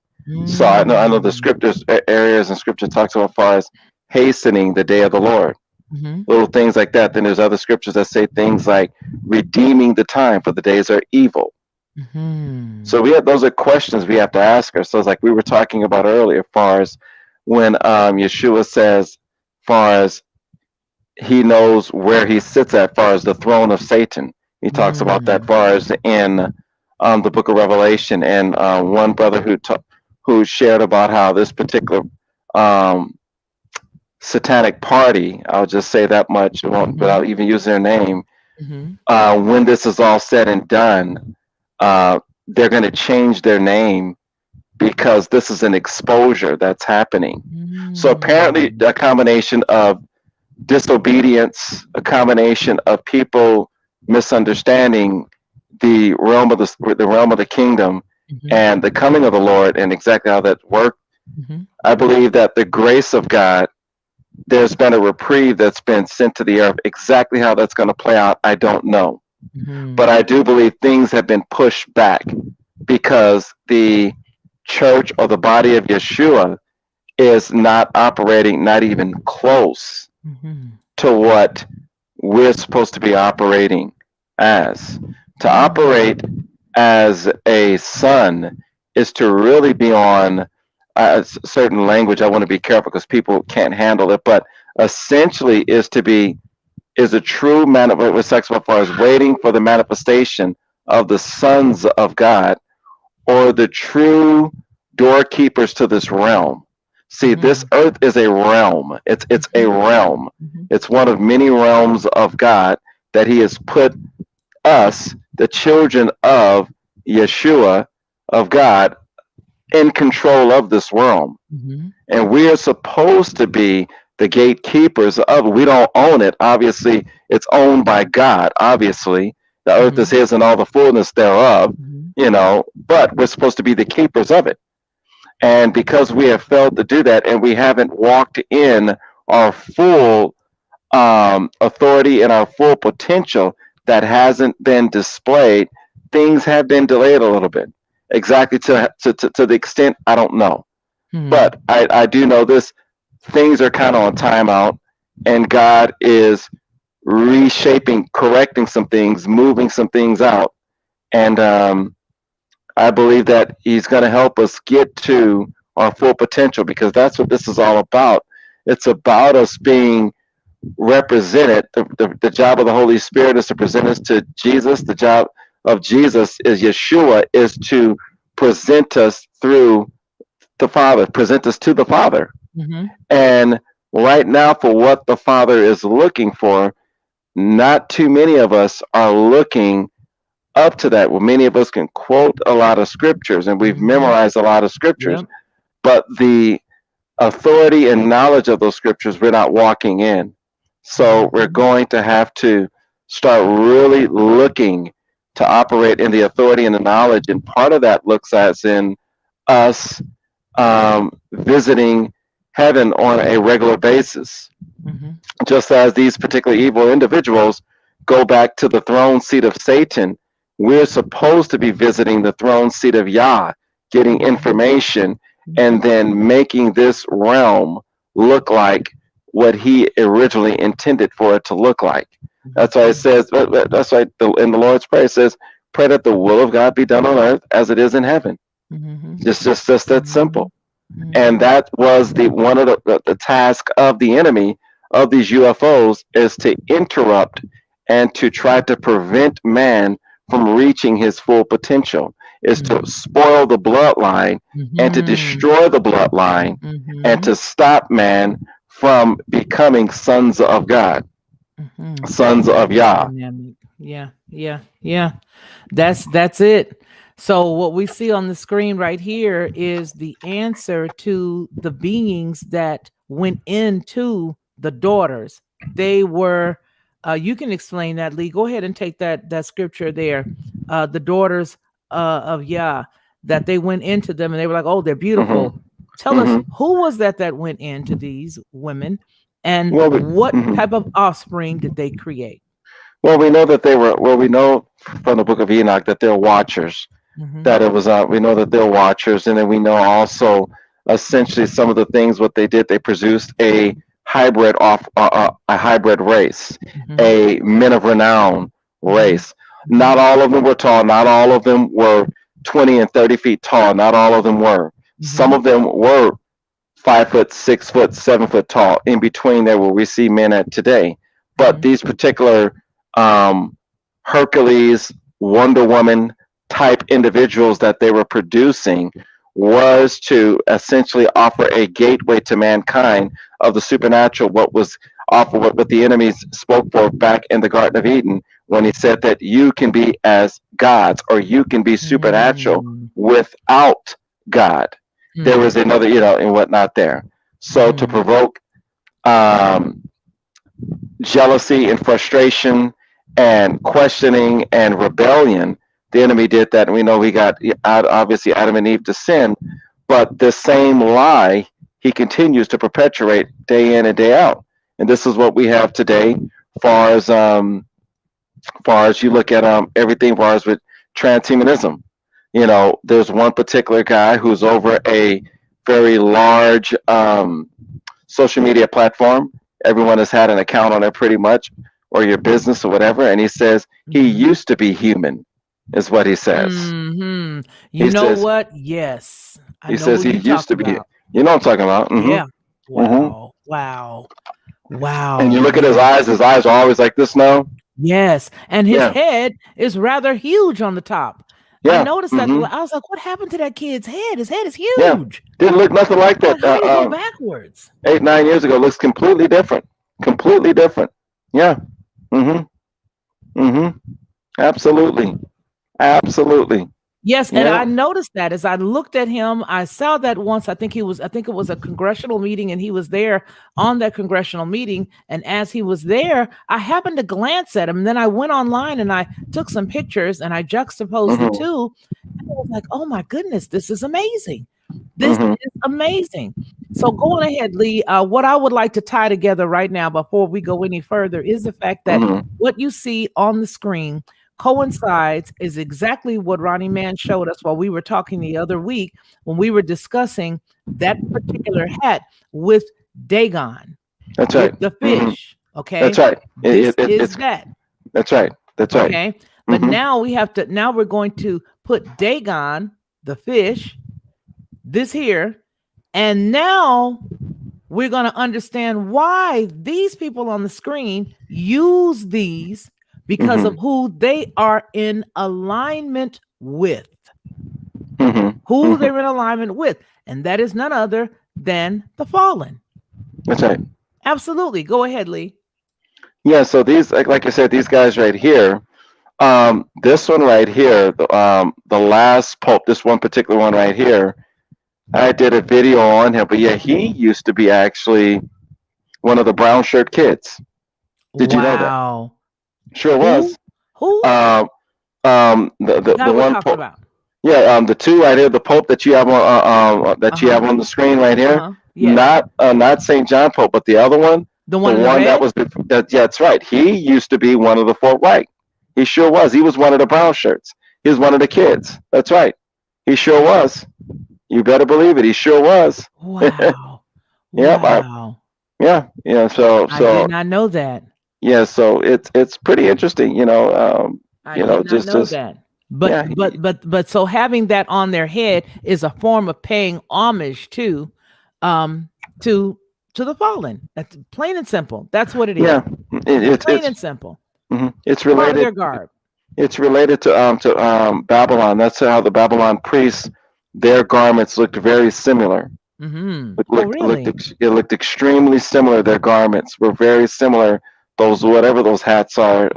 So I know the scriptures, areas in scripture talks about as far as hastening the day of the Lord. Mhm. little things like that. Then there's other scriptures that say things like redeeming the time, for the days are evil. Mhm. So those are questions we have to ask ourselves, like we were talking about earlier, as far as when Yeshua says, far as he knows where he sits at, far as the throne of Satan. He talks about that far as in the book of Revelation. And one brother who shared about how this particular um, satanic party, I'll just say that much without even using their name, Mhm. when this is all said and done, they're going to change their name because this is an exposure that's happening. So apparently, a combination of disobedience, a combination of people misunderstanding the realm of the kingdom and the coming of the Lord, and exactly how that worked. I believe that the grace of God, there's been a reprieve that's been sent to the earth. Exactly how that's going to play out, I don't know. But I do believe things have been pushed back because the church or the body of Yeshua is not operating, not even close to what we're supposed to be operating as. To operate as a son is to really be on a certain language. I want to be careful because people can't handle it, but essentially is a true manifestation, as far as waiting for the manifestation of the sons of God, or the true doorkeepers to this realm. See, this earth is a realm. It's a realm. It's one of many realms of God that he has put us, the children of Yeshua, of God, in control of this realm. And we are supposed to be the gatekeepers of it. We don't own it. Obviously, it's owned by God. Obviously, the earth is his and all the fullness thereof, but we're supposed to be the keepers of it. And because we have failed to do that, and we haven't walked in our full authority and our full potential that hasn't been displayed, things have been delayed a little bit. Exactly to the extent, I don't know. But I do know this: things are kind of on timeout, and God is reshaping, correcting some things, moving some things out. And I believe that he's going to help us get to our full potential, because that's what this is all about. It's about us being represented. The job of the Holy Spirit is to present us to Jesus. The job of Jesus is Yeshua, is to present us through the Father, present us to the Father. And right now, for what the Father is looking for, not too many of us are looking up to that. Well, many of us can quote a lot of scriptures, and we've memorized a lot of scriptures, but the authority and knowledge of those scriptures we're not walking in. So we're going to have to start really looking to operate in the authority and the knowledge. And part of that looks as in us visiting heaven on a regular basis. Just as these particular evil individuals go back to the throne seat of Satan, we're supposed to be visiting the throne seat of Yah, getting information, and then making this realm look like what he originally intended for it to look like. That's why it says, that's why in the Lord's Prayer it says, pray that the will of God be done on earth as it is in heaven. Just that simple. And that was one of the task of the enemy, of these UFOs, is to interrupt and to try to prevent man from reaching his full potential, is to spoil the bloodline and to destroy the bloodline and to stop man from becoming sons of God, sons of Yah. Yeah. That's it. So what we see on the screen right here is the answer to the beings that went into the daughters. They were, you can explain that, Lee. Go ahead and take that scripture there. The daughters of Yah, that they went into them and they were like, oh, they're beautiful. Tell us, who was that went into these women, and what type of offspring did they create? Well, we know that we know from the book of Enoch that they're watchers. That it was, we know that they're watchers, and then we know also essentially some of the things what they did. They produced a hybrid off a hybrid race, a men of renown race. Not all of them were tall. Not all of them were 20 and 30 feet tall. Not all of them were. Some of them were 5 foot, 6 foot, 7 foot tall. In between there, where we see men at today. But these particular Hercules, Wonder Woman type individuals that they were producing was to essentially offer a gateway to mankind of the supernatural, what was offered, what the enemies spoke for back in the Garden of Eden, when he said that you can be as gods, or you can be supernatural without God. There was another, and whatnot there. So to provoke jealousy and frustration and questioning and rebellion, the enemy did that, and we know he got obviously Adam and Eve to sin. But the same lie he continues to perpetuate day in and day out, and this is what we have today. Far as you look at everything, far as with transhumanism, there's one particular guy who's over a very large social media platform. Everyone has had an account on it pretty much, or your business or whatever, and he says he used to be human. Is what he says. You he know says, what? Yes. He says he used to be. You know what I'm talking about? Yeah. Wow. Wow. Wow. And you look at his eyes are always like this now. Yes. And his head is rather huge on the top. Yeah. I noticed that. I was like, what happened to that kid's head? His head is huge. Yeah. Didn't look nothing like that. How do you go backwards? 8-9 years ago. Looks completely different. Completely different. Yeah. Absolutely. Absolutely. Yes, and I noticed that as I looked at him. I saw that once. I think it was a congressional meeting, and he was there on that congressional meeting. And as he was there, I happened to glance at him. And then I went online and I took some pictures and I juxtaposed the two. And I was like, oh my goodness, this is amazing. This is amazing. So going ahead, Lee, what I would like to tie together right now before we go any further is the fact that what you see on the screen coincides is exactly what Ronnie Mann showed us while we were talking the other week when we were discussing that particular hat with Dagon. That's right. The fish. Okay. That's right. It's that. That's right. That's right. Okay. But now we're going to put Dagon, the fish, this here, and now we're going to understand why these people on the screen use these, because of who they are in alignment with. Who they're in alignment with. And that is none other than the fallen. That's right. Absolutely. Go ahead, Lee. Yeah, so these, like I said, these guys right here, this one right here, the last pope, this one particular one right here, I did a video on him, but yeah, he used to be actually one of the brown shirt kids. Did you know that? Sure was. Who? The one pope. About? Yeah, the two right here, the pope that you have on you have on the screen right here. Yeah. Not St. John Pope, but the other one. The one that was that's right. He used to be one of the four white. He sure was. He was one of the brown shirts. He was one of the kids. That's right. He sure was. You better believe it. He sure was. Wow. Yeah. Wow. Yeah. So I did not know that. Yeah, so it's pretty interesting, I did not know that. But so having that on their head is a form of paying homage to the fallen. That's plain and simple. That's what it is. Yeah, it's plain and simple. It's related. Their garb. It's related to Babylon. That's how the Babylon priests, their garments looked very similar. It looked extremely similar. Their garments were very similar. Whatever those hats are,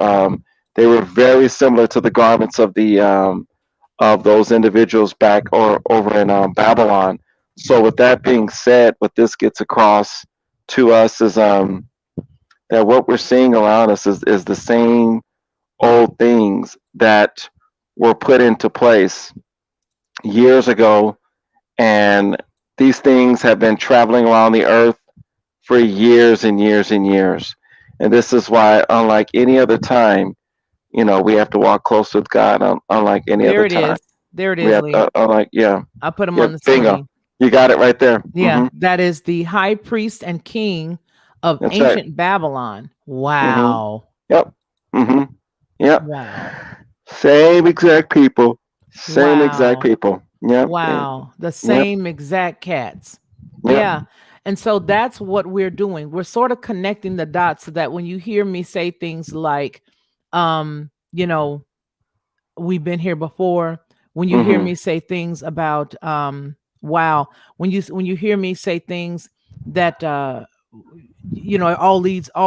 they were very similar to the garments of those individuals back or over in Babylon. So with that being said, what this gets across to us is that what we're seeing around us is the same old things that were put into place years ago, and these things have been traveling around the earth for years and years and years. And this is why, unlike any other time, we have to walk close with God. Unlike any other time. There it is. I put him on the screen. Bingo. You got it right there. Yeah, that is the high priest and king of That's right. ancient Babylon. Mm-hmm. Wow. Yep. Mm-hmm. Yep. Wow. Same exact people. Same exact Wow. people. Yep. Wow. The Yep. same exact cats. Yep. Yeah. And so that's what we're doing. We're sort of connecting the dots so that when you hear me say things like, you know, we've been here before, when you hear Mm-hmm. me say things about wow, when you hear me say things that all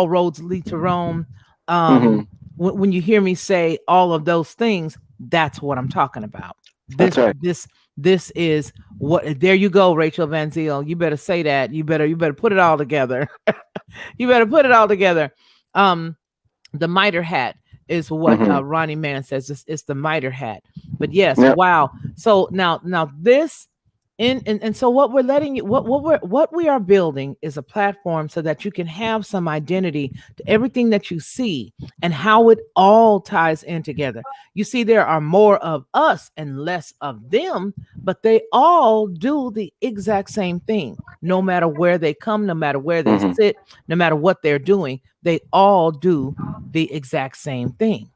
roads lead to Rome, Mm-hmm. when you hear me say all of those things, that's what I'm talking about. That's this right. this this is what, there you go, Rachel Van Ziel, you better say that, you better put it all together. You better put it all together. The miter hat is what Mm-hmm. Ronnie Mann says. It's the miter hat. But yes, Yep. wow. So now this and so what we're letting you what we are building is a platform so that you can have some identity to everything that you see and how it all ties in together. You see, there are more of us and less of them, but they all do the exact same thing. No matter where they come, no matter where they Mm-hmm. sit, no matter what they're doing, they all do the exact same thing.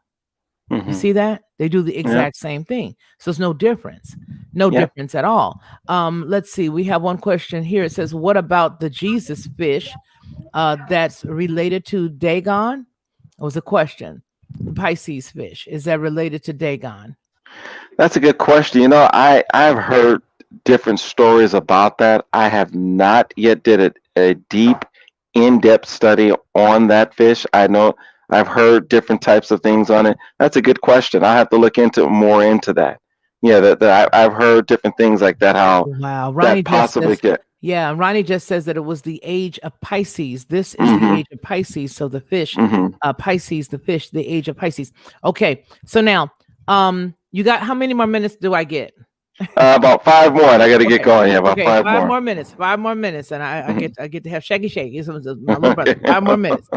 You Mm-hmm. see that? They do the Yep. exact same thing. So it's no difference. No Yep. difference at all. Let's see. We have one question here. It says, what about the Jesus fish that's related to Dagon? It was a question. The Pisces fish. Is that related to Dagon? That's a good question. I've heard different stories about that. I have not yet did a deep, in-depth study on that fish. I know I've heard different types of things on it. That's a good question. I have to look into more into that. Yeah, I've heard different things like that. How Wow. that possibly get. Yeah, Ronnie just says that it was the age of Pisces. This is the Mm-hmm. age of Pisces. So the fish, Mm-hmm. Pisces, the fish, the age of Pisces. Okay. So now, you got, how many more minutes do I get? About 5 more, and I got to get Okay. going. Yeah, about Okay. five Five more. more minutes. 5 more minutes. And I Mhm. get to have Shaggy Shaggy. He's my little brother. 5 more minutes.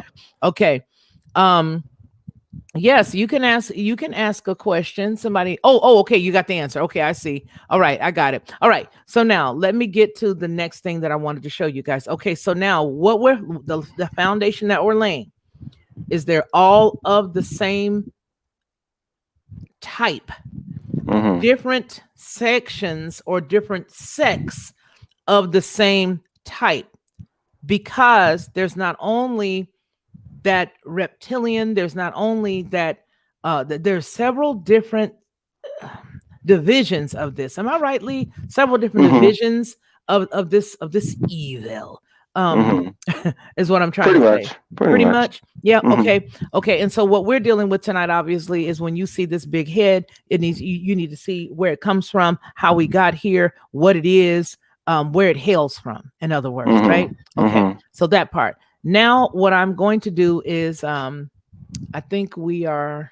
Okay. Yes, you can ask a question. Somebody, okay, you got the answer. Okay, I see. All right, I got it. All right. So now let me get to the next thing that I wanted to show you guys. Okay, so now what the foundation that we're laying is, they're all of the same type, Mm-hmm. different sections or different sects of the same type, because there's not only that reptilian, there's not only that there's several different divisions of this. Am I right, Lee? Several different Mm-hmm. divisions of this evil. Um Mm-hmm. is what I'm trying Pretty to say. much. Pretty Pretty much. much. Yeah. Mm-hmm. Okay. And so what we're dealing with tonight, obviously, is when you see this big head, it needs you need to see where it comes from, how we got here, what it is, where it hails from. In other words, right? Mm-hmm. Okay. Mm-hmm. So that part. Now, what I'm going to do is, I think we are.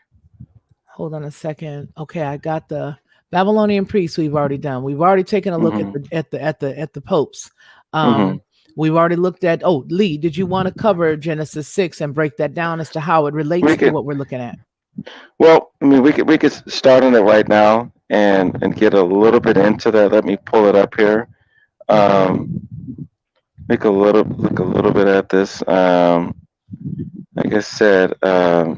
Hold on a second. Okay, I got the Babylonian priests. We've already done. We've already taken a look at Mm-hmm. the popes. Mm-hmm. We've already looked at. Oh, Lee, did you want to cover Genesis 6 and break that down as to how it relates We to could. what we're looking at? Well, I mean, we could start on it right now and get a little bit into that. Let me pull it up here. Okay. Look a little bit at this. Like I said, I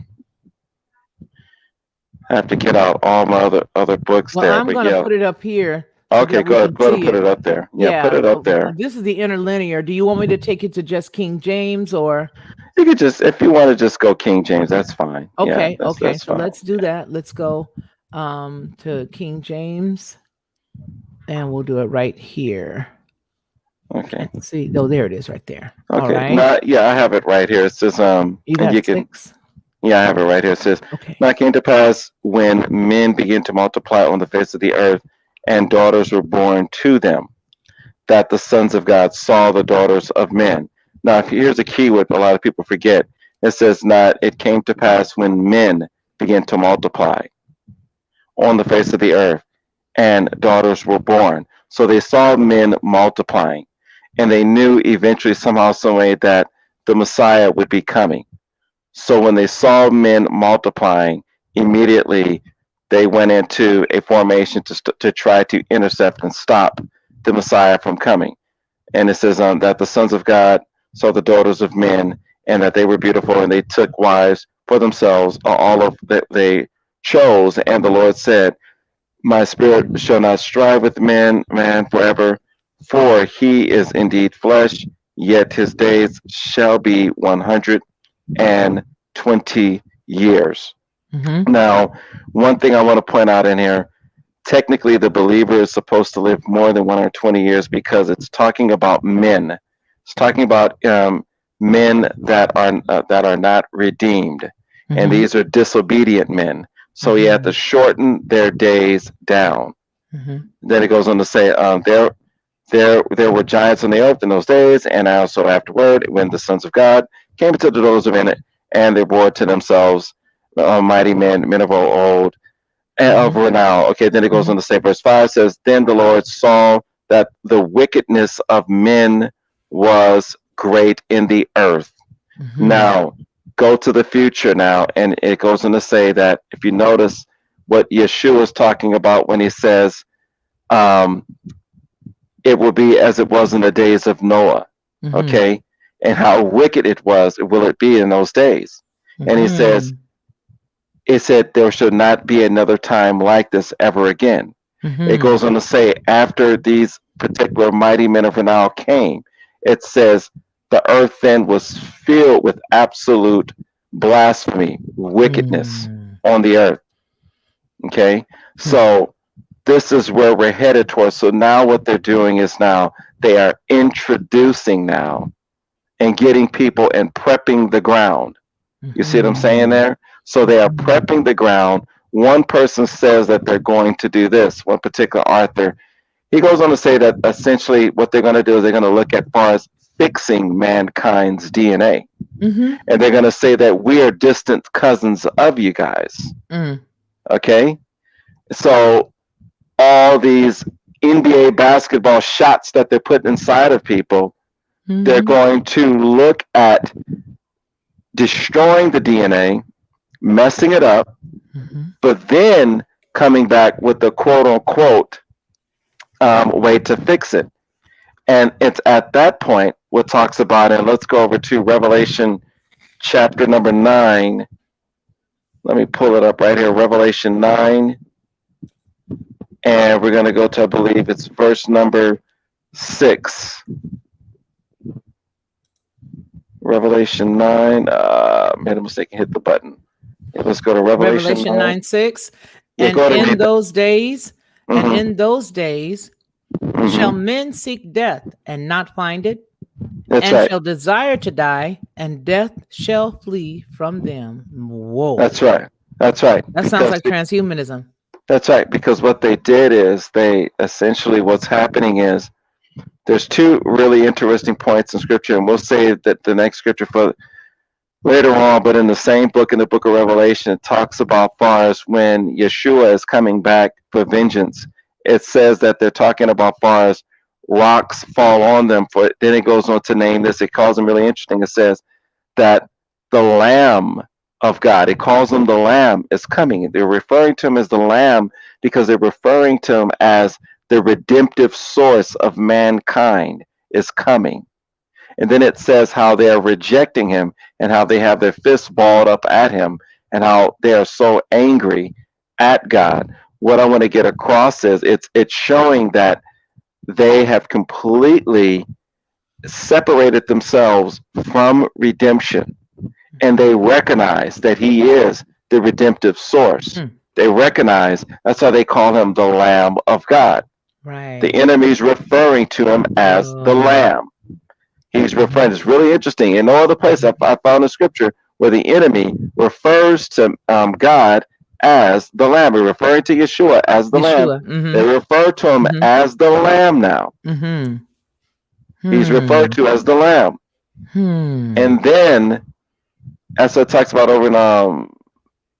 have to get out all my other books Well, there. I'm But going to yeah. put it up here so Okay, that we go ahead. can Go ahead and see put it. it up there. Yeah, put Yeah. it up there. This is the interlinear. Do you want me to take it to just King James or? You could just, if you want to just go King James, that's fine. Yeah, Okay. Okay. that's So fine. let's do that. Let's go to King James, and we'll do it right here. Okay. Let's see. Oh, there it is right there. All Okay. right. Now, yeah, I have it right here. It says, You and you got can, 6. yeah, I have it right here. It says, Okay. now it came to pass when men began to multiply on the face of the earth, and daughters were born to them, that the sons of God saw the daughters of men. Now, here's a key what a lot of people forget. It says, not it came to pass when men began to multiply on the face of the earth, and daughters were born. So they saw men multiplying, and they knew eventually, somehow, some way, that the Messiah would be coming. So when they saw men multiplying, immediately they went into a formation to try to intercept and stop the Messiah from coming. And it says that the sons of God saw the daughters of men, and that they were beautiful, and they took wives for themselves, all of that they chose. And the Lord said, my spirit shall not strive with man forever, for he is indeed flesh, yet his days shall be 120 years. Now, one thing I want to point out in here, technically the believer is supposed to live more than 120 years because it's talking about men. It's talking about men that are not redeemed, and these are disobedient men. So he had to shorten their days down. Then it goes on to say, there were giants on the earth in those days, and also afterward, when the sons of God came into the daughters of men, and they bore to themselves mighty men of old, and of renown. Okay, then it goes on to say, verse 5 says, then the Lord saw that the wickedness of men was great in the earth. Now, go to the future now, and it goes on to say that if you notice what Yeshua is talking about when he says, it will be as it was in the days of Noah, okay, and how wicked it was, will it be in those days? And he says, it said there should not be another time like this ever again. It goes on to say, after these particular mighty men of renown came, it says, the earth then was filled with absolute blasphemy, wickedness on the earth. Okay, so this is where we're headed towards. So now what they're doing is now they are introducing now and getting people and prepping the ground. You see what I'm saying there? So they are prepping the ground. One person says that they're going to do this, one particular author. He goes on to say that essentially what they're going to do is they're going to look at far as fixing mankind's DNA. And they're going to say that we are distant cousins of you guys. Okay? So all these NBA basketball shots that they're putting inside of people, they're going to look at destroying the DNA, messing it up, but then coming back with the quote unquote way to fix it. And it's at that point what talks about, and let's go over to Revelation chapter number 9. Let me pull it up right here, Revelation 9. And we're going to go to, I believe it's verse number 6. Revelation 9. Made a mistake and hit the button. Let's go to Revelation 9:6. Yeah, And in those days, shall men seek death and not find it, That's and right. shall desire to die, and death shall flee from them. Whoa. That's right. That's right. That sounds like transhumanism. That's right, because what they did is they essentially, what's happening is there's two really interesting points in scripture, and we'll save that the next scripture for later on, but in the same book, in the book of Revelation, it talks about far as when Yeshua is coming back for vengeance. It says that they're talking about far as rocks fall on them. For then it goes on to name this. It calls them really interesting. It says that the Lamb of God, it calls him the Lamb, is coming. They're referring to him as the Lamb because they're referring to him as the redemptive source of mankind is coming. And then it says how they are rejecting him and how they have their fists balled up at him and how they are so angry at God. What I want to get across is it's showing that they have completely separated themselves from redemption, and they recognize that he is the redemptive source. They recognize, that's why they call him the Lamb of God. Right. The enemy's referring to him as the Lamb. He's referring, it's really interesting. In no other place I found a scripture where the enemy refers to God as the Lamb. We're referring to Yeshua as the Lamb. They refer to him as the Lamb now. He's referred to as the Lamb. And then, as it talks about over in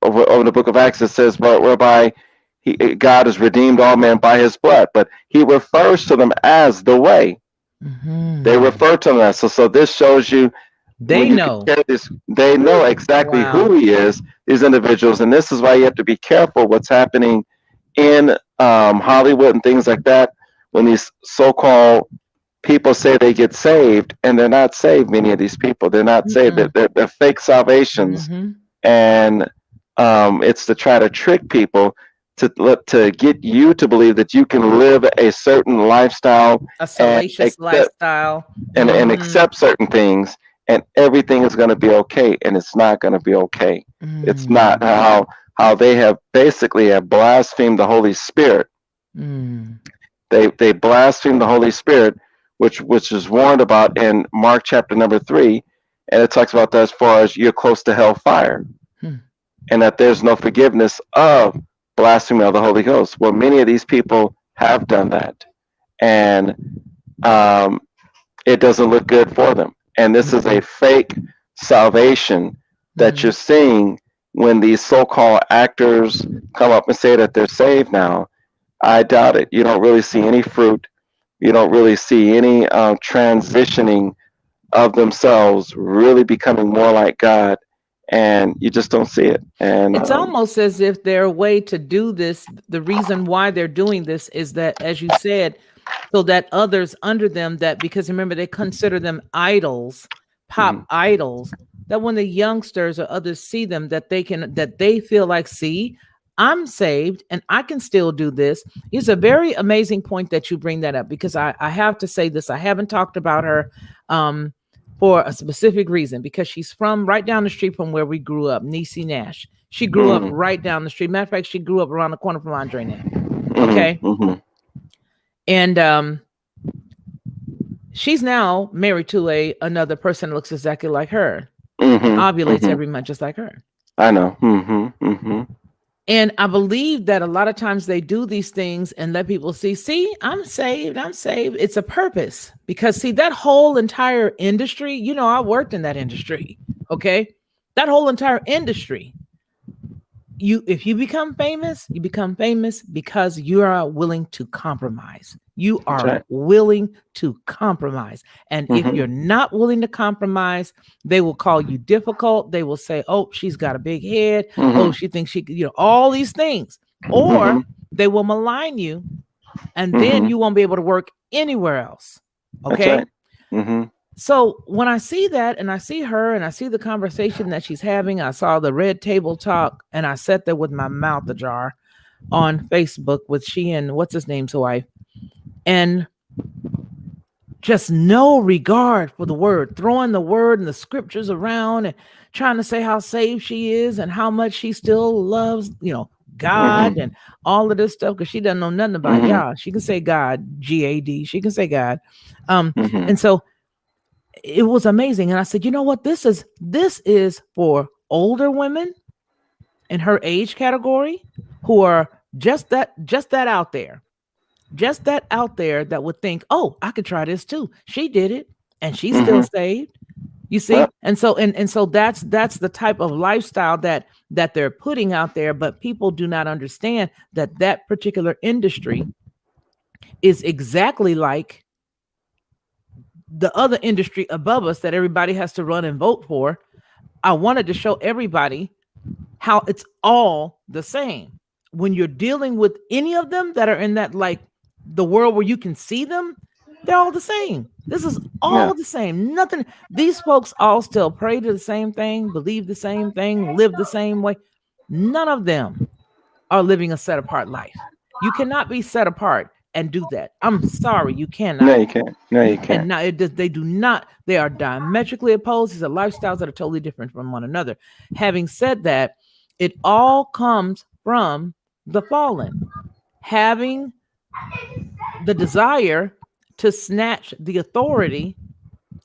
over the book of Acts, it says, whereby God has redeemed all men by his blood. But he refers to them as the way. They refer to him as. So this shows you, they know exactly who he is, these individuals. And this is why you have to be careful what's happening in Hollywood and things like that, when these so-called people say they get saved, and they're not saved. Many of these people, they're not saved. They're fake salvations, and it's to try to trick people to get you to believe that you can live a certain lifestyle, a salacious lifestyle, and accept certain things, and everything is going to be okay, and it's not going to be okay. It's not how they have basically have blasphemed the Holy Spirit. They blaspheme the Holy Spirit, which is warned about in Mark chapter number 3, and it talks about that as far as you're close to hellfire, and that there's no forgiveness of blasphemy of the Holy Ghost. Well, many of these people have done that, and it doesn't look good for them. And this is a fake salvation that you're seeing when these so-called actors come up and say that they're saved now. I doubt it. You don't really see any fruit. You don't really see any transitioning of themselves really becoming more like God, and you just don't see it. And it's almost as if their way to do this, the reason why they're doing this is that, as you said, so that others under them, that because remember they consider them idols, pop idols, that when the youngsters or others see them, that they feel like, see, I'm saved and I can still do this. It's a very amazing point that you bring that up, because I have to say this. I haven't talked about her for a specific reason, because she's from right down the street from where we grew up, Niecy Nash. She grew up right down the street. Matter of fact, she grew up around the corner from Andre now. Okay. And she's now married to another person that looks exactly like her. Ovulates every month just like her. I know. And I believe that a lot of times they do these things and let people see, I'm saved. It's a purpose, because see, that whole entire industry, I worked in that industry. Okay. That whole entire industry, if you become famous, you become famous because you are willing to compromise. You are willing to compromise. And if you're not willing to compromise, they will call you difficult. They will say, oh, she's got a big head. Oh, she thinks she could, all these things. Or they will malign you, and then you won't be able to work anywhere else. Okay. So when I see that, and I see her, and I see the conversation that she's having, I saw the Red Table Talk, and I sat there with my mouth ajar on Facebook with she and what's his name's wife, and just no regard for the word, throwing the word and the scriptures around and trying to say how saved she is and how much she still loves, God and all of this stuff, because she doesn't know nothing about y'all. She can say God, G-A-D. She can say God. And so it was amazing. And I said, you know what? This is for older women in her age category who are just that out there. Just that out there that would think, oh, I could try this too. She did it and she's still saved. You see? And so that's the type of lifestyle that they're putting out there, but people do not understand that particular industry is exactly like the other industry above us that everybody has to run and vote for. I wanted to show everybody how it's all the same. When you're dealing with any of them that are in that, like the world where you can see them, they're all the same. This is all the same. Nothing. These folks all still pray to the same thing, believe the same thing, live the same way. None of them are living a set apart life. You cannot be set apart and do that. I'm sorry, you cannot. No, you can't. And now they do not. They are diametrically opposed. These are lifestyles that are totally different from one another. Having said that, it all comes from the fallen having the desire to snatch the authority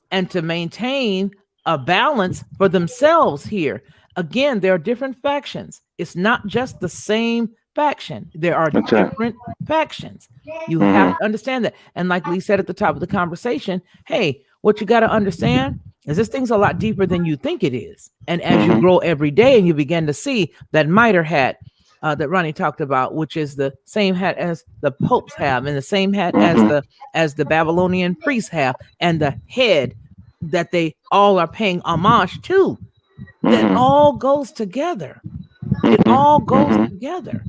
and to maintain a balance for themselves here. Again, there are different factions. It's not just the same faction. There are different factions. You have to understand that. And like Lee said at the top of the conversation, hey, what you got to understand is this thing's a lot deeper than you think it is. And as you grow every day and you begin to see that mitre hat that Ronnie talked about, which is the same hat as the popes have, and the same hat as the Babylonian priests have, and the head that they all are paying homage to, that all goes together. It all goes together.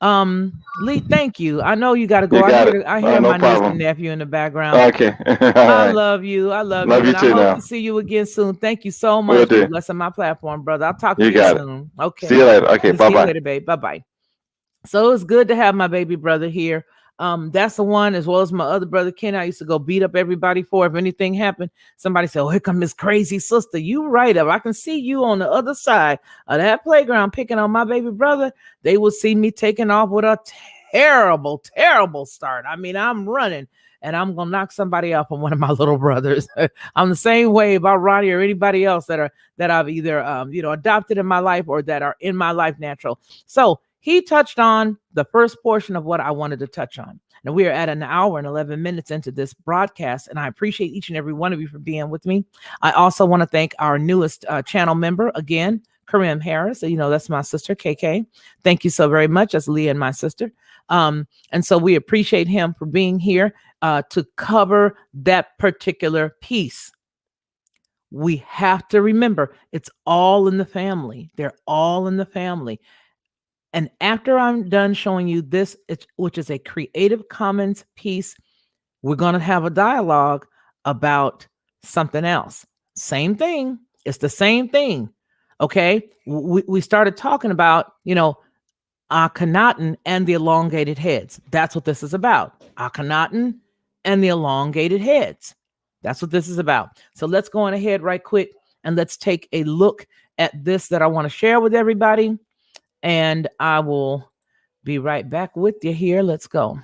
Lee, thank you. I know you got to go. You got it. I hear No my niece and problem. nephew in the background. Okay. All I right. love you. I love Love you. you And I too hope now. to see you again soon. Thank you so Will much for do. blessing my platform, brother. I'll talk to You you got it. soon. See Okay. you later. Okay. You see you Bye-bye. later, babe. Bye-bye. So it's good to have my baby brother here. That's the one, as well as my other brother Ken. I used to go beat up everybody for if anything happened. Somebody said, "Oh, here come this crazy sister." You right up. I can see you on the other side of that playground picking on my baby brother. They will see me taking off with a terrible, terrible start. I mean, I'm running and I'm gonna knock somebody off on one of my little brothers. I'm the same way about Ronnie or anybody else that I've either adopted in my life or that are in my life natural. So he touched on the first portion of what I wanted to touch on. Now we are at an hour and 11 minutes into this broadcast, and I appreciate each and every one of you for being with me. I also want to thank our newest channel member again, Karim Harris. That's my sister, KK. Thank you so very much. That's Leah and my sister. And so we appreciate him for being here to cover that particular piece. We have to remember it's all in the family. They're all in the family. And after I'm done showing you this, which is a Creative Commons piece, we're going to have a dialogue about something else. Same thing. It's the same thing. Okay. We started talking about, Akhenaten and the elongated heads. That's what this is about. Akhenaten and the elongated heads. That's what this is about. So let's go on ahead right quick and let's take a look at this that I want to share with everybody. And I will be right back with you here. Let's go.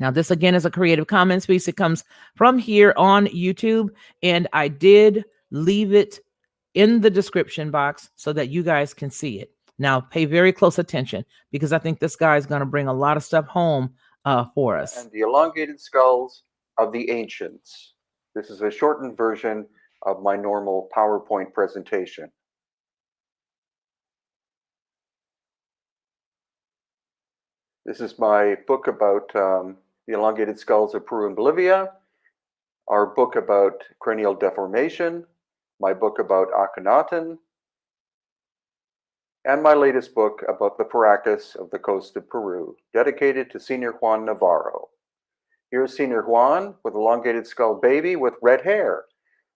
Now, this again is a Creative Commons piece. It comes from here on YouTube, and I did leave it in the description box so that you guys can see it. Now, pay very close attention because I think this guy is going to bring a lot of stuff home for us. And the elongated skulls of the ancients. This is a shortened version of my normal PowerPoint presentation. This is my book about the elongated skulls of Peru and Bolivia, our book about cranial deformation, my book about Akhenaten, and my latest book about the Paracas of the coast of Peru, dedicated to Senior Juan Navarro. Here's Senior Juan with elongated skull baby with red hair.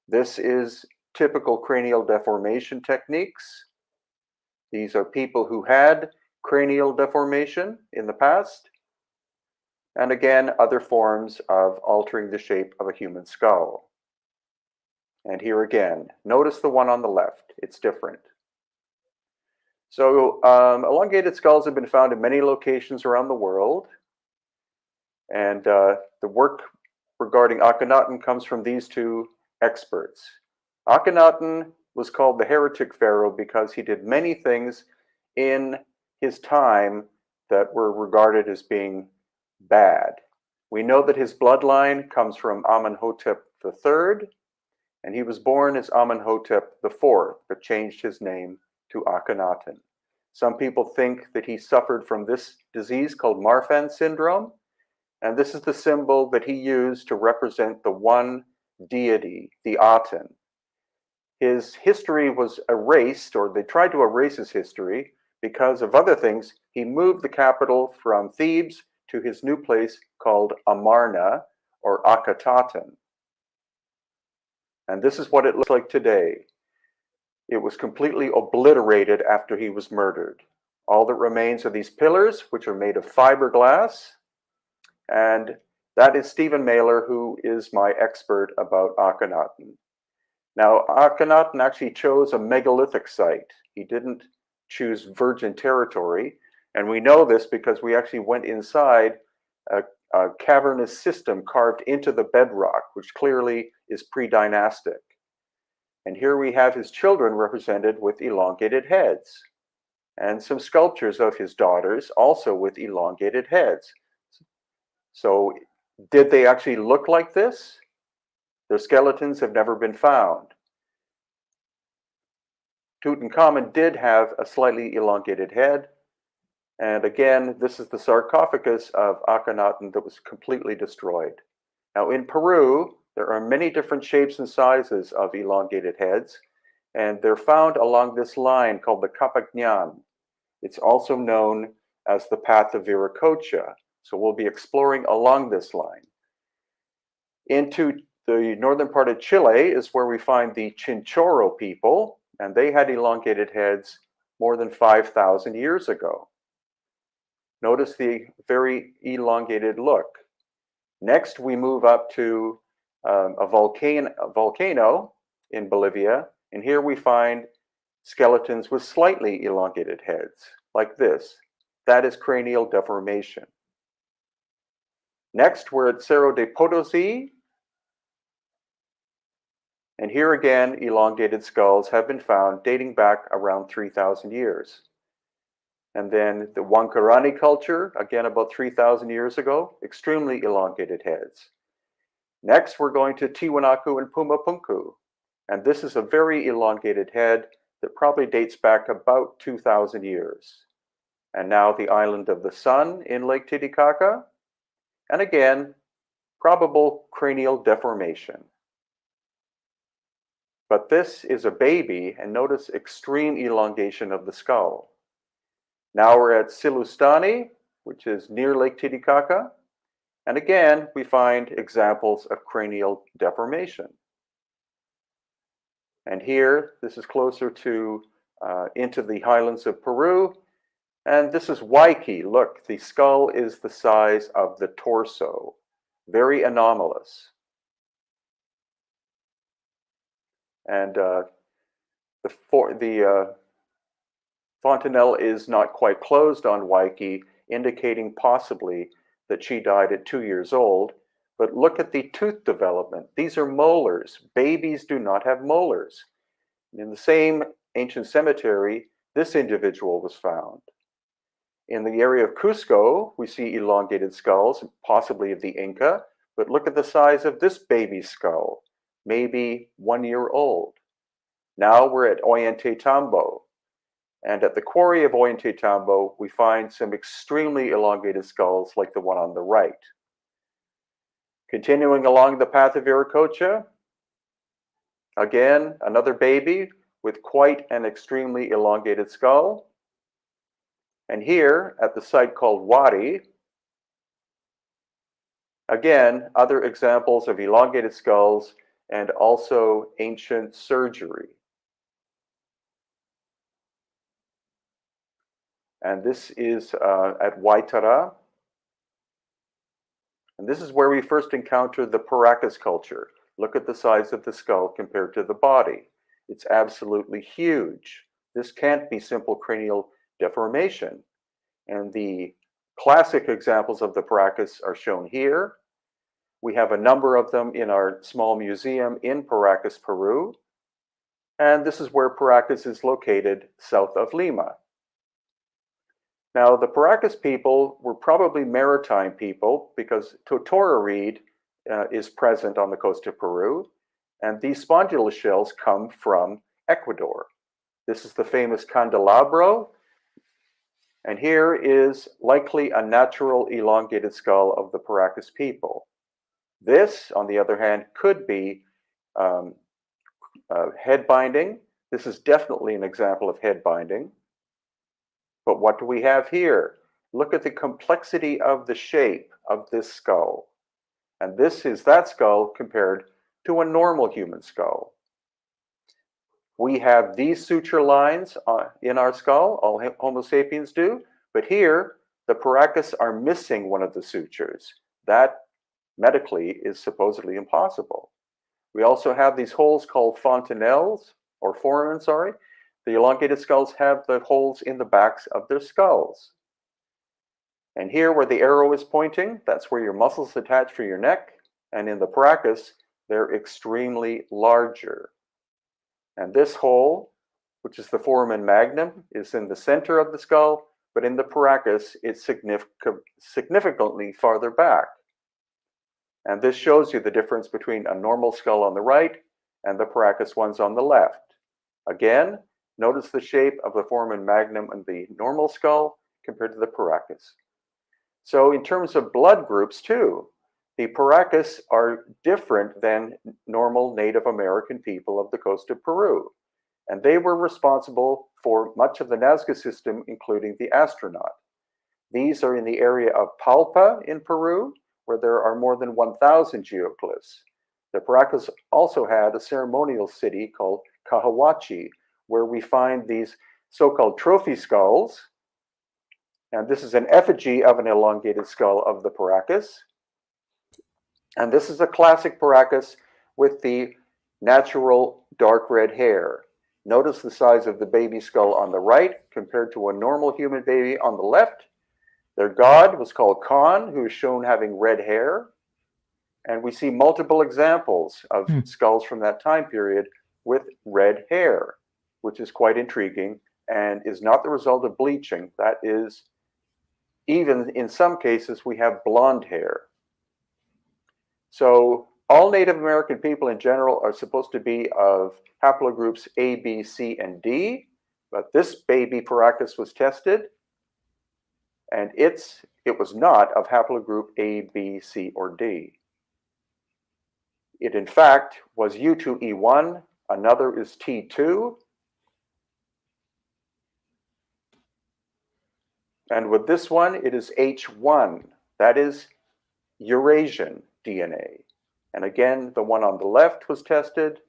This is typical cranial deformation techniques. These are people who had cranial deformation in the past. And again, other forms of altering the shape of a human skull. And here again, notice the one on the left. It's different. So elongated skulls have been found in many locations around the world. And the work regarding Akhenaten comes from these two experts. Akhenaten was called the heretic pharaoh because he did many things in his time that were regarded as being bad. We know that his bloodline comes from Amenhotep III, and he was born as Amenhotep IV, but changed his name to Akhenaten. Some people think that he suffered from this disease called Marfan syndrome, and this is the symbol that he used to represent the one deity, the Aten. His history was erased, or they tried to erase his history, because of other things. He moved the capital from Thebes to his new place called Amarna, or Akhetaten. And this is what it looks like today. It was completely obliterated after he was murdered. All that remains are these pillars, which are made of fiberglass. And that is Stephen Mailer, who is my expert about Akhenaten. Now, Akhenaten actually chose a megalithic site. He didn't choose virgin territory. And we know this because we actually went inside a cavernous system carved into the bedrock, which clearly is pre-dynastic. And here we have his children represented with elongated heads, and some sculptures of his daughters also with elongated heads. So did they actually look like this? Their skeletons have never been found. Tutankhamun did have a slightly elongated head. And again, this is the sarcophagus of Akhenaten that was completely destroyed. Now in Peru, there are many different shapes and sizes of elongated heads, and they're found along this line called the Capagnan. It's also known as the path of Viracocha. So we'll be exploring along this line. Into the northern part of Chile is where we find the Chinchorro people, and they had elongated heads more than 5,000 years ago. Notice the very elongated look. Next, we move up to a volcano in Bolivia, and here we find skeletons with slightly elongated heads, like this. That is cranial deformation. Next, we're at Cerro de Potosí, and here again, elongated skulls have been found dating back around 3,000 years. And then the Huancarani culture, again about 3,000 years ago, extremely elongated heads. Next, we're going to Tiwanaku and Pumapunku, and this is a very elongated head that probably dates back about 2,000 years. And now the island of the Sun in Lake Titicaca, and again, probable cranial deformation. But this is a baby, and notice extreme elongation of the skull. Now we're at Silustani, which is near Lake Titicaca, and again, we find examples of cranial deformation. And here, this is closer to into the highlands of Peru, and this is Waikiki. Look, the skull is the size of the torso, very anomalous. And the fontanelle is not quite closed on Waikiki, indicating possibly that she died at 2 years old. But look at the tooth development. These are molars. Babies do not have molars. In the same ancient cemetery, this individual was found. In the area of Cusco, we see elongated skulls, possibly of the Inca, but look at the size of this baby's skull, maybe 1 year old. Now we're at Ollantaytambo, and at the quarry of Ollantaytambo, we find some extremely elongated skulls like the one on the right. Continuing along the path of Viracocha, again, another baby with quite an extremely elongated skull. And here, at the site called Wadi, again, other examples of elongated skulls and also ancient surgery. And this is at Waitara. And this is where we first encountered the Paracas culture. Look at the size of the skull compared to the body. It's absolutely huge. This can't be simple cranial deformation. And the classic examples of the Paracas are shown here. We have a number of them in our small museum in Paracas, Peru. And this is where Paracas is located, south of Lima. Now, the Paracas people were probably maritime people because totora reed is present on the coast of Peru, and these spondulus shells come from Ecuador. This is the famous candelabro, and here is likely a natural elongated skull of the Paracas people. This, on the other hand, could be head binding. This is definitely an example of head binding. But what do we have here? Look at the complexity of the shape of this skull. And this is that skull compared to a normal human skull. We have these suture lines in our skull, all Homo sapiens do, but here the Paracas are missing one of the sutures. That medically is supposedly impossible. We also have these holes called fontanelles, or foramen, sorry. The elongated skulls have the holes in the backs of their skulls. And here where the arrow is pointing, that's where your muscles attach for your neck. And in the Paracas, they're extremely larger. And this hole, which is the foramen magnum, is in the center of the skull, but in the Paracas, it's significantly farther back. And this shows you the difference between a normal skull on the right and the Paracas ones on the left. Again, notice the shape of the foramen magnum and the normal skull compared to the Paracas. So in terms of blood groups too, the Paracas are different than normal Native American people of the coast of Peru. And they were responsible for much of the Nazca system, including the astronaut. These are in the area of Palpa in Peru, where there are more than 1,000 geoglyphs. The Paracas also had a ceremonial city called Cajahuachi, where we find these so-called trophy skulls. And this is an effigy of an elongated skull of the Paracas. And this is a classic Paracas with the natural dark red hair. Notice the size of the baby skull on the right compared to a normal human baby on the left. Their god was called Khan, who is shown having red hair. And we see multiple examples of skulls from that time period with red hair, which is quite intriguing and is not the result of bleaching. That is, even in some cases, we have blonde hair. So all Native American people in general are supposed to be of haplogroups A, B, C, and D, but this baby Paracas was tested, and it was not of haplogroup A, B, C, or D. It, in fact, was U2E1, another is T2, and with this one, it is H1, that is Eurasian DNA. And again, the one on the left was tested,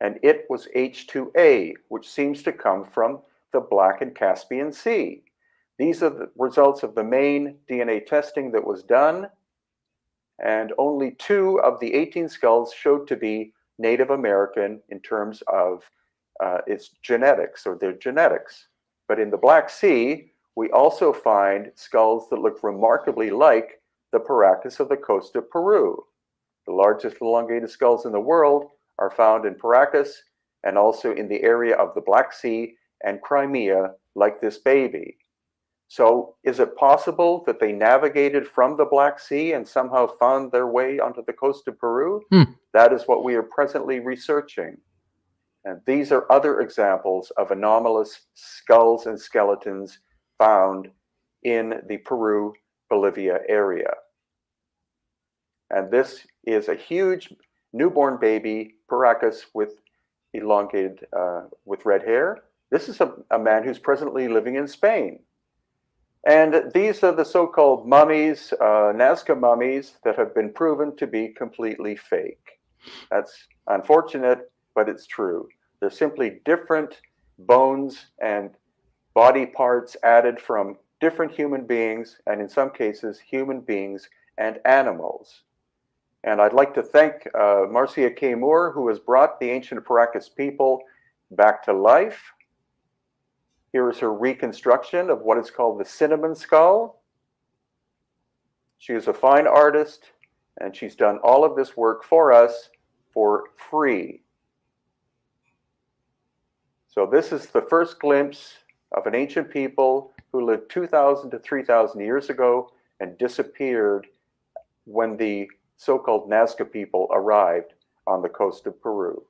and it was H2A, which seems to come from the Black and Caspian Sea. These are the results of the main DNA testing that was done, and only 2 of the 18 skulls showed to be Native American in terms of its genetics, or their genetics. But in the Black Sea, we also find skulls that look remarkably like the Paracas of the coast of Peru. The largest elongated skulls in the world are found in Paracas and also in the area of the Black Sea and Crimea, like this baby. So is it possible that they navigated from the Black Sea and somehow found their way onto the coast of Peru? That is what we are presently researching. And these are other examples of anomalous skulls and skeletons found in the Peru-Bolivia area. And this is a huge newborn baby Paracas with elongated, with red hair. This is a man who's presently living in Spain. And these are the so-called mummies, Nazca mummies, that have been proven to be completely fake. That's unfortunate, but it's true. They're simply different bones and body parts added from different human beings, and in some cases, human beings and animals. And I'd like to thank Marcia K. Moore, who has brought the ancient Paracas people back to life. Here is her reconstruction of what is called the cinnamon skull. She is a fine artist, and she's done all of this work for us for free. So this is the first glimpse of an ancient people who lived 2,000 to 3,000 years ago and disappeared when the so-called Nazca people arrived on the coast of Peru.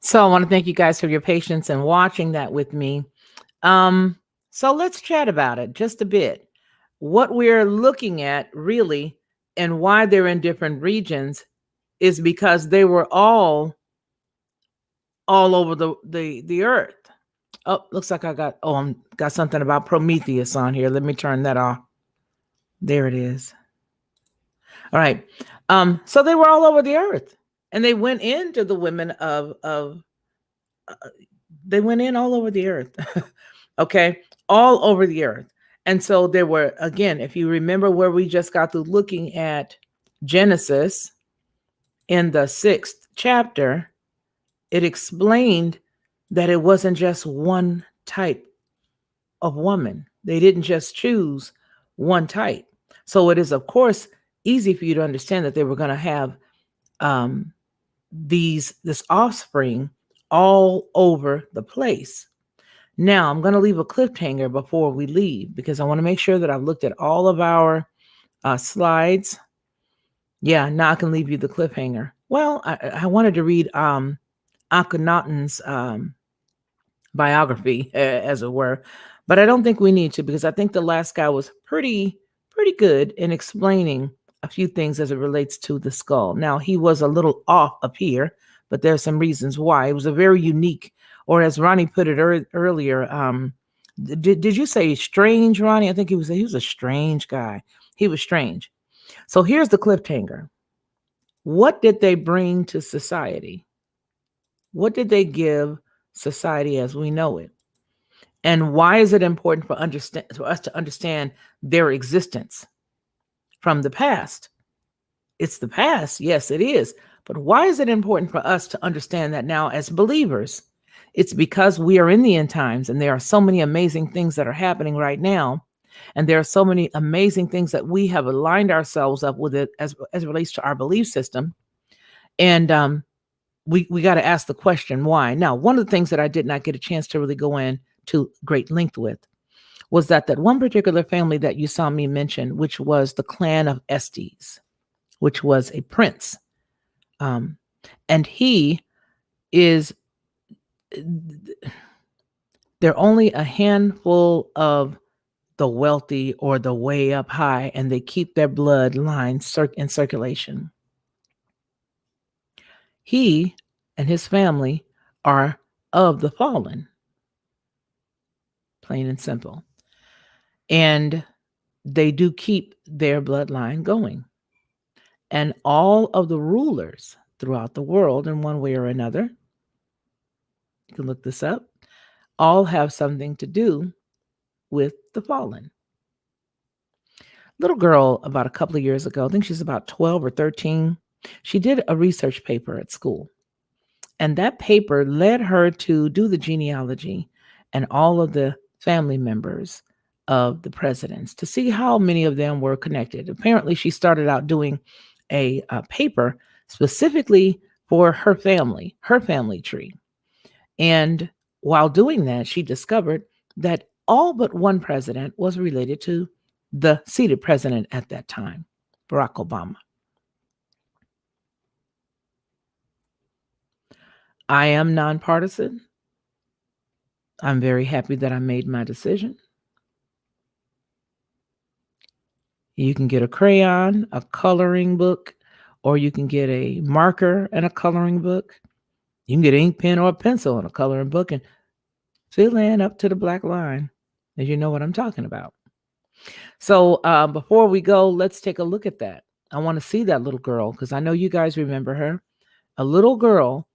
So I want to thank you guys for your patience and watching that with me. So let's chat about it just a bit. What we're looking at really and why they're in different regions is because they were all over the earth. Oh, looks like I got something about Prometheus on here. Let me turn that off. There it is. All right. So they were all over the earth, and they went into the women they went in all over the earth. Okay. All over the earth. And so there were, again, if you remember where we just got through looking at Genesis in the 6th chapter, it explained that it wasn't just one type of woman. They didn't just choose one type. So it is, of course, easy for you to understand that they were going to have this offspring all over the place. Now, I'm going to leave a cliffhanger before we leave because I want to make sure that I've looked at all of our slides. Yeah, now I can leave you the cliffhanger. Well, I wanted to read Akhenaten's biography, as it were, but I don't think we need to because I think the last guy was pretty good in explaining a few things as it relates to the skull. Now, he was a little off up here, but there's some reasons why. It was a very unique, or as Ronnie put it earlier, Did you say strange, Ronnie? I think he was a strange guy. He was strange. So here's the cliffhanger. What did they bring to society? What did they give society as we know it? And why is it important for us to understand their existence from the past? It's the past. Yes, it is. But why is it important for us to understand that now as believers? It's because we are in the end times, and there are so many amazing things that are happening right now. And there are so many amazing things that we have aligned ourselves up with it as it relates to our belief system. And we got to ask the question, why? Now, one of the things that I did not get a chance to really go into great length with was that one particular family that you saw me mention, which was the clan of Estes, which was a prince. And he is, there are only a handful of the wealthy or the way up high, and they keep their bloodline in circulation. He and his family are of the fallen, plain and simple. And they do keep their bloodline going. And all of the rulers throughout the world, in one way or another, you can look this up, all have something to do with the fallen. Little girl, about a couple of years ago, I think she's about 12 or 13, she did a research paper at school. And that paper led her to do the genealogy and all of the family members of the presidents to see how many of them were connected. Apparently, she started out doing a paper specifically for her family tree. And while doing that, she discovered that all but one president was related to the seated president at that time, Barack Obama. I am nonpartisan. I'm very happy that I made my decision. You can get a crayon, a coloring book, or you can get a marker and a coloring book. You can get an ink pen or a pencil and a coloring book and fill in up to the black line, as you know what I'm talking about. So before we go, let's take a look at that. I want to see that little girl because I know you guys remember her. A little girl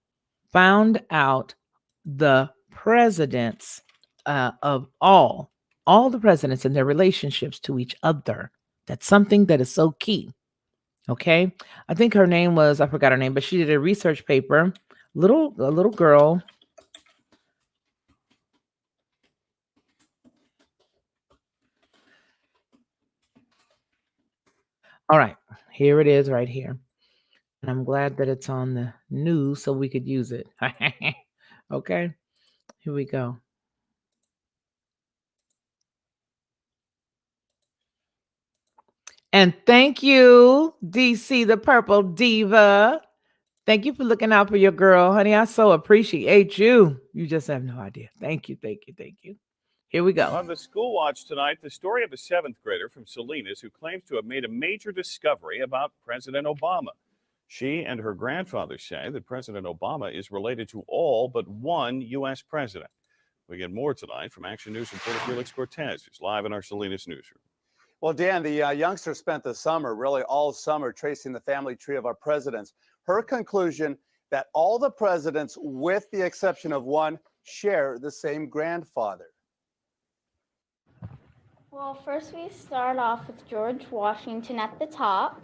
found out the presidents of all the presidents and their relationships to each other. That's something that is so key. Okay. I think her name was, I forgot her name, but she did a research paper. A little girl. All right. Here it is right here. And I'm glad that it's on the news so we could use it. Okay. Here we go. And thank you, DC, the Purple Diva. Thank you for looking out for your girl, honey. I so appreciate you. You just have no idea. Thank you, thank you, thank you. Here we go. On the School Watch tonight, the story of a 7th grader from Salinas who claims to have made a major discovery about President Obama. She and her grandfather say that President Obama is related to all but one U.S. president. We get more tonight from Action News reporter Felix Cortez, who's live in our Salinas newsroom. Well, Dan, the youngster spent the summer, really all summer, tracing the family tree of our presidents. Her conclusion that all the presidents, with the exception of one, share the same grandfather. Well, first we start off with George Washington at the top,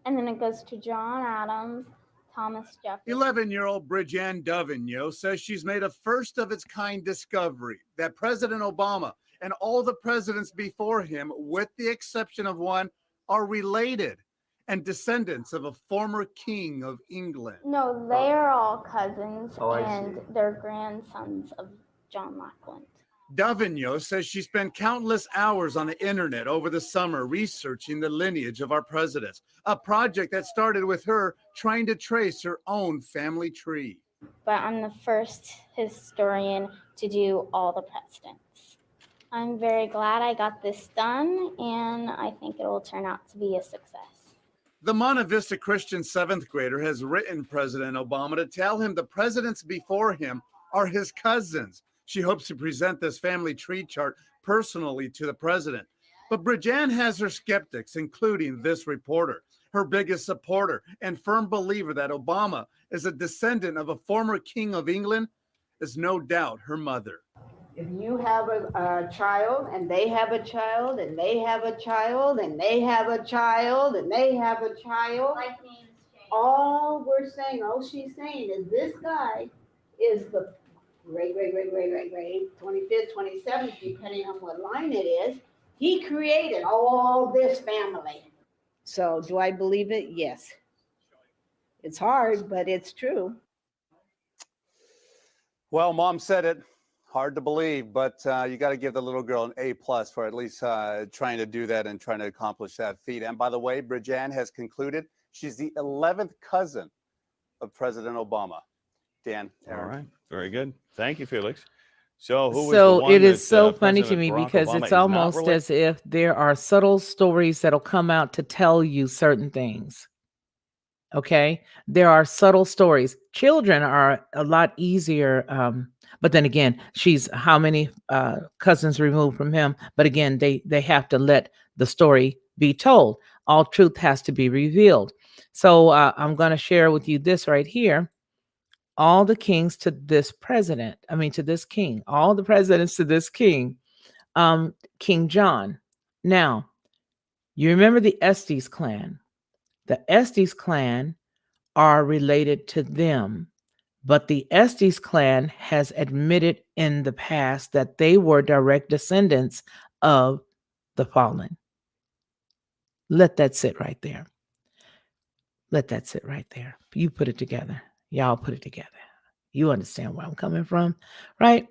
and then it goes to John Adams, Thomas Jefferson. 11-year-old Bridget Dovigneau says she's made a first-of-its-kind discovery that President Obama and all the presidents before him, with the exception of one, are related and descendants of a former king of England. No, they are all cousins, and see. they're grandsons of John Lackland. Dovigneau says she spent countless hours on the internet over the summer researching the lineage of our presidents, a project that started with her trying to trace her own family tree. But I'm the first historian to do all the presidents. I'm very glad I got this done, and I think it will turn out to be a success. The Monte Vista Christian 7th grader has written President Obama to tell him the presidents before him are his cousins. She hopes to present this family tree chart personally to the president. But Bridget has her skeptics, including this reporter. Her biggest supporter and firm believer that Obama is a descendant of a former king of England is no doubt her mother. If you have a child and they have a child and they have a child and they have a child and they have a child, all we're saying, all she's saying is this guy is the great, 25th, 27th, depending on what line it is. He created all this family. So do I believe it? Yes. It's hard, but it's true. Well, Mom said it. Hard to believe, but you got to give the little girl an A+ for at least trying to do that and trying to accomplish that feat. And by the way, Bridget has concluded she's the 11th cousin of President Obama. Dan, Aaron. All right. Very good. Thank you, Felix. So who was the So one it is that, so funny to President me Barack because Obama it's is not almost related- as if there are subtle stories that'll come out to tell you certain things. Okay, there are subtle stories. Children are a lot easier. But then again, she's how many cousins removed from him? But again, they have to let the story be told. All truth has to be revealed. So I'm going to share with you this right here. All the kings to this president, to this king, all the presidents to this king, King John. Now, you remember the Estes clan. The Estes clan are related to them, but the Estes clan has admitted in the past that they were direct descendants of the fallen. Let that sit right there. Let that sit right there. You put it together. Y'all put it together. You understand where I'm coming from, right?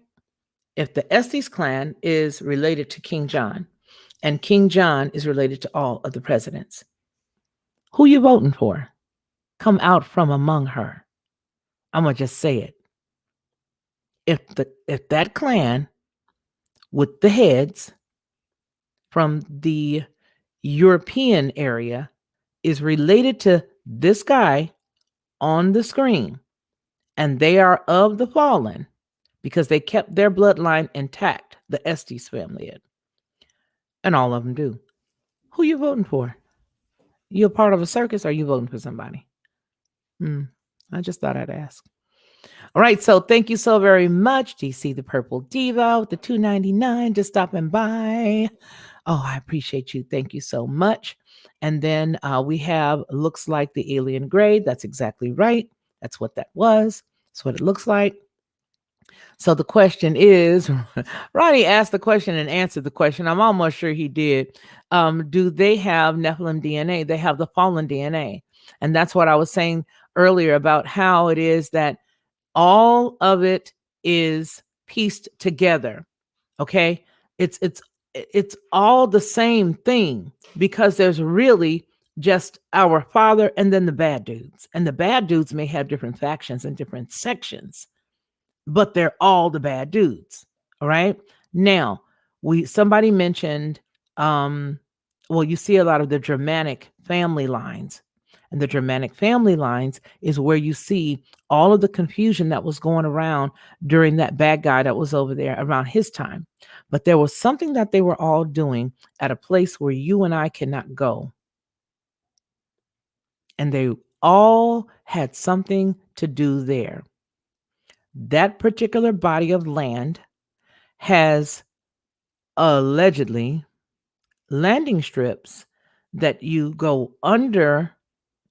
If the Estes clan is related to King John, and King John is related to all of the presidents, who you voting for? Come out from among her. I'm going to just say it. If that clan with the heads from the European area is related to this guy on the screen, and they are of the fallen because they kept their bloodline intact, the Estes family did, and all of them do. Who you voting for? You a part of a circus or are you voting for somebody? I just thought I'd ask. All right, so thank you so very much, DC the Purple Diva with the $2.99 just stopping by. Oh, I appreciate you. Thank you so much. And then we have, looks like the alien grade. That's exactly right. That's what that was. That's what it looks like. So the question is, Ronnie asked the question and answered the question. I'm almost sure he did. Do they have Nephilim DNA? They have the fallen DNA. And that's what I was saying earlier about how it is that all of it is pieced together. Okay. It's all the same thing because there's really just our father and then the bad dudes. And the bad dudes may have different factions and different sections, but they're all the bad dudes. All right. Now, somebody mentioned, you see a lot of the Germanic family lines. And the Germanic family lines is where you see all of the confusion that was going around during that bad guy that was over there around his time. But there was something that they were all doing at a place where you and I cannot go. And they all had something to do there. That particular body of land has allegedly landing strips that you go under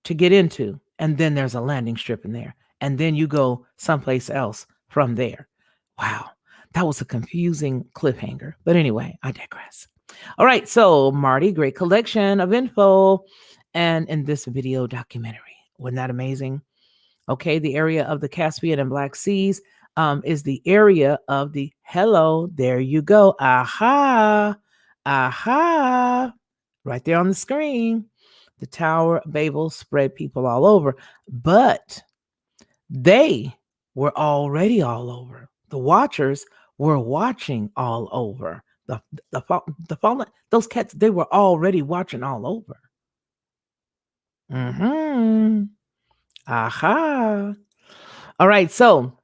to get into, and then there's a landing strip in there, and then you go someplace else from there. Wow, that was a confusing cliffhanger. But anyway, I digress. All right, so Marty, great collection of info, and in this video documentary. Wasn't that amazing? Okay, the area of the Caspian and Black Seas is the area of the hello. There you go. Aha, right there on the screen. The Tower of Babel spread people all over, but they were already all over. The watchers were watching all over. The fallen, those cats, they were already watching all over. Aha. All right, so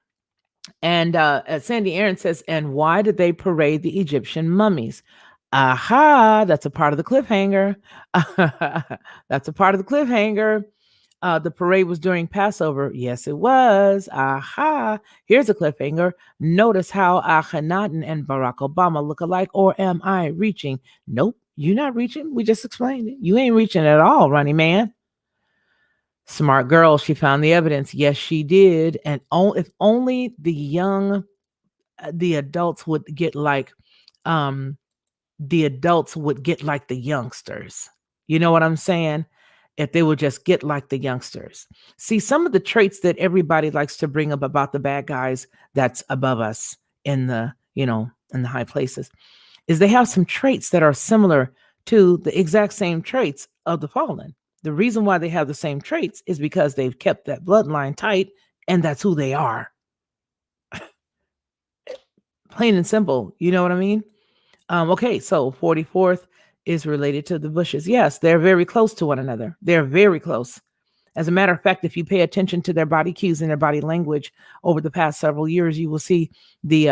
And Sandy Aaron says, and why did they parade the Egyptian mummies? Aha, that's a part of the cliffhanger. That's a part of the cliffhanger. The parade was during Passover. Yes, it was. Aha. Here's a cliffhanger. Notice how Akhenaten and Barack Obama look alike, or am I reaching? Nope, you're not reaching. We just explained it. You ain't reaching at all, Runny Man. Smart girl. She found the evidence. Yes, she did. And if only the adults would get like, the adults would get like the youngsters. You know what I'm saying? If they would just get like the youngsters. See, some of the traits that everybody likes to bring up about the bad guys that's above us in the, in the high places, is they have some traits that are similar to the exact same traits of the fallen. The reason why they have the same traits is because they've kept that bloodline tight, and that's who they are. Plain and simple. You know what I mean? Okay, so 44th is related to the Bushes. Yes, they're very close to one another. They're very close. As a matter of fact, if you pay attention to their body cues and their body language over the past several years, you will see the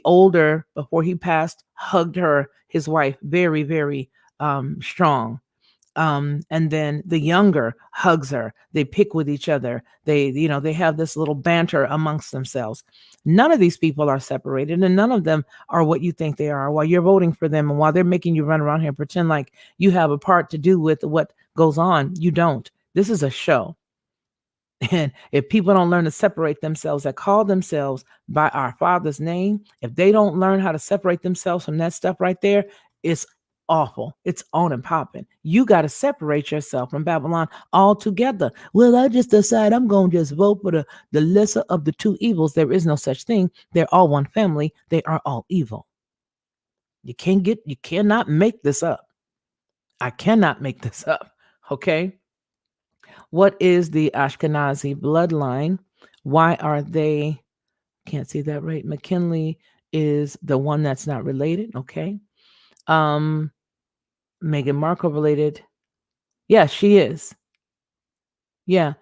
older, before he passed, hugged his wife, very, very strong. And then the younger hugs her. They pick with each other. They have this little banter amongst themselves. None of these people are separated, and none of them are what you think they are. While you're voting for them and while they're making you run around here and pretend like you have a part to do with what goes on, you don't. This is a show. And if people don't learn to separate themselves, that call themselves by our Father's name, if they don't learn how to separate themselves from that stuff right there, it's awful. It's on and popping. You got to separate yourself from Babylon altogether. Well, I just decide I'm going to just vote for the lesser of the two evils. There is no such thing. They're all one family. They are all evil. You cannot make this up. I cannot make this up. Okay. What is the Ashkenazi bloodline? Why are they? Can't see that right. McKinley is the one that's not related. Okay. Meghan Markle related. Yeah, she is. Yeah.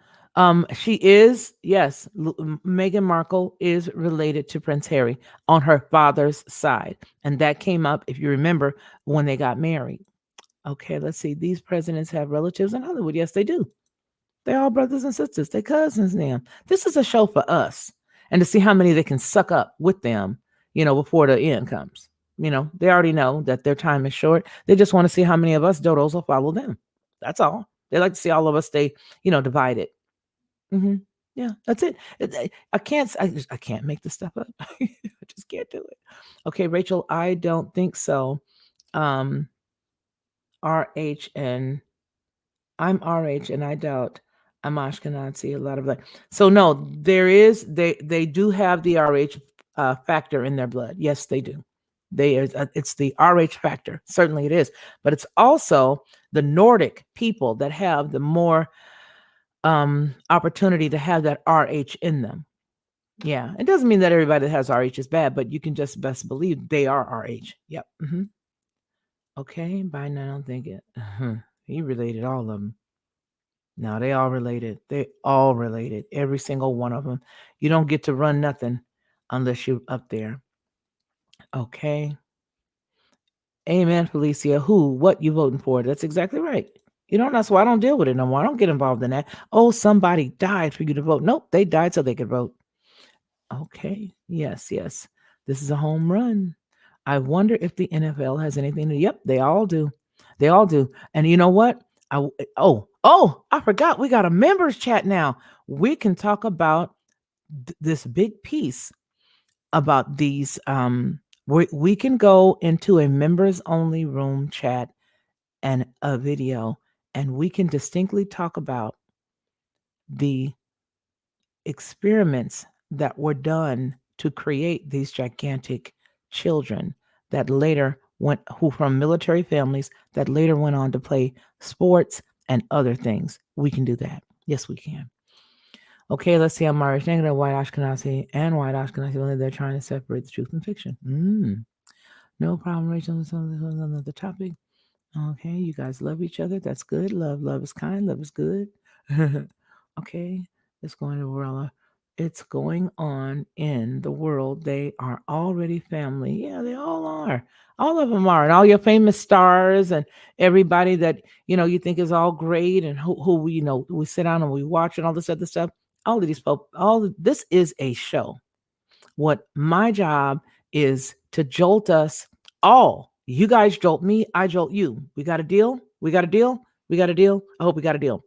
She is. Yes. Meghan Markle is related to Prince Harry on her father's side. And that came up, if you remember, when they got married. Okay, let's see. These presidents have relatives in Hollywood. Yes, they do. They're all brothers and sisters. They're cousins now. This is a show for us. And to see how many they can suck up with them, before the end comes. They already know that their time is short. They just want to see how many of us dodos will follow them. That's all. They like to see all of us stay, divided. Yeah, that's it. I can't make this stuff up. I just can't do it. Okay, Rachel, I don't think so. RH and I'm RH and I doubt I'm Ashkenazi. A lot of that. So no, there is they do have the RH factor in their blood. Yes, they do. It's the RH factor. Certainly it is, but it's also the Nordic people that have the more opportunity to have that RH in them. Yeah, it doesn't mean that everybody that has RH is bad, but you can just best believe they are RH. Yep. Okay, Biden, I don't think it. He related all of them. No, they all related. They all related. Every single one of them. You don't get to run nothing unless you're up there. Okay. Amen, Felicia. Who? What you voting for? That's exactly right. That's why I don't deal with it no more. I don't get involved in that. Oh, somebody died for you to vote. Nope, they died so they could vote. Okay. Yes. This is a home run. I wonder if the NFL has anything to. Yep, they all do. They all do. And you know what? I forgot. We got a members chat now. We can talk about this big piece about these. We can go into a members only room chat and a video, and we can distinctly talk about the experiments that were done to create these gigantic children that later who from military families that later went on to play sports and other things. We can do that. Yes, we can. Okay, let's see. I'm Irish negative, white Ashkenazi, and white Ashkenazi. They're trying to separate the truth and fiction. No problem, Rachel. This is another topic. Okay, you guys love each other. That's good. Love is kind. Love is good. Okay, let's go into Varela. it's going on in the world. They are already family. Yeah, they all are. All of them are. And all your famous stars and everybody that, you think is all great and who we sit down and we watch and all this other stuff. All of these folks, this is a show. What my job is to jolt us all. You guys jolt me, I jolt you. We got a deal? We got a deal? We got a deal? I hope we got a deal.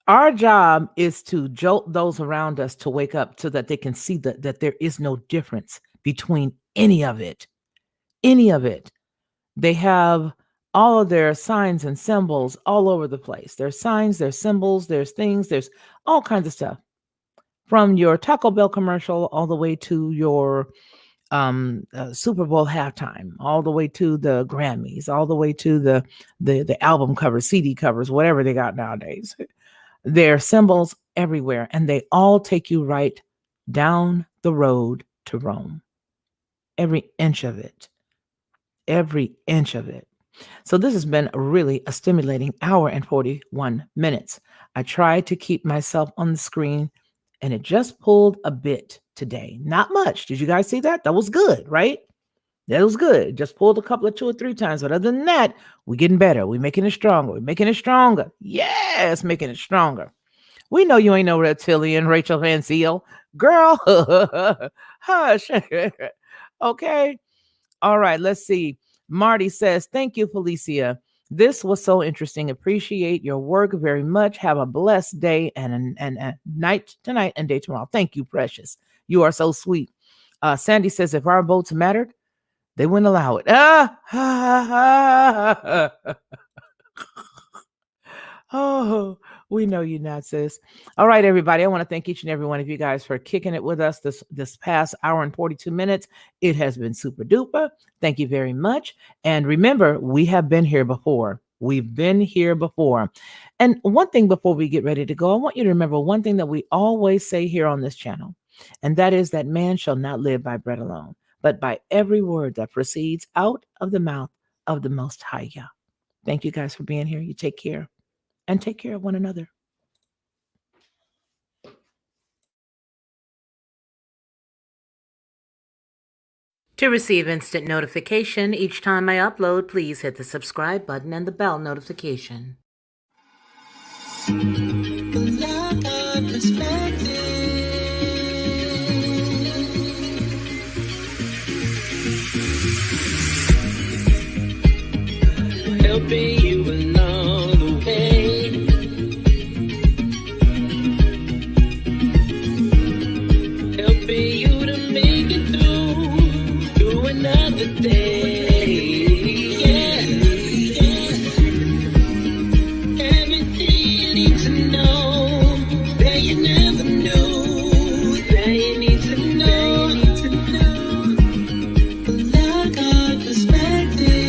Our job is to jolt those around us to wake up so that they can see that there is no difference between any of it. Any of it. They have all of their signs and symbols all over the place. There's signs, there's symbols, there's things, there's all kinds of stuff. From your Taco Bell commercial all the way to your Super Bowl halftime, all the way to the Grammys, all the way to the album covers, CD covers, whatever they got nowadays. There are symbols everywhere, and they all take you right down the road to Rome. Every inch of it. Every inch of it. So this has been really a stimulating hour and 41 minutes. I tried to keep myself on the screen, and it just pulled a bit today. Not much. Did you guys see that? That was good, right? That was good. Just pulled a couple of 2 or 3 times. But other than that, we're getting better. We're making it stronger. We're making it stronger. Yes, making it stronger. We know you ain't no reptilian, Rachel Van Seal. Girl, hush. Okay. All right, let's see. Marty says, thank you, Felicia. This was so interesting. Appreciate your work very much. Have a blessed day and night tonight and day tomorrow. Thank you, precious. You are so sweet. Sandy says, if our votes mattered, they wouldn't allow it. Oh, we know you not, sis. All right, everybody. I want to thank each and every one of you guys for kicking it with us this past hour and 42 minutes. It has been super duper. Thank you very much. And remember, we have been here before. We've been here before. And one thing before we get ready to go, I want you to remember one thing that we always say here on this channel, and that is that man shall not live by bread alone, but by every word that proceeds out of the mouth of the Most High Yah. Thank you guys for being here. You take care. And take care of one another. To receive instant notification each time I upload, please hit the subscribe button and the bell notification. Helping you along the way. Helping you to make it through another day. Yeah, everything you need to know that you never knew, that you need to know. Lockhart perspective.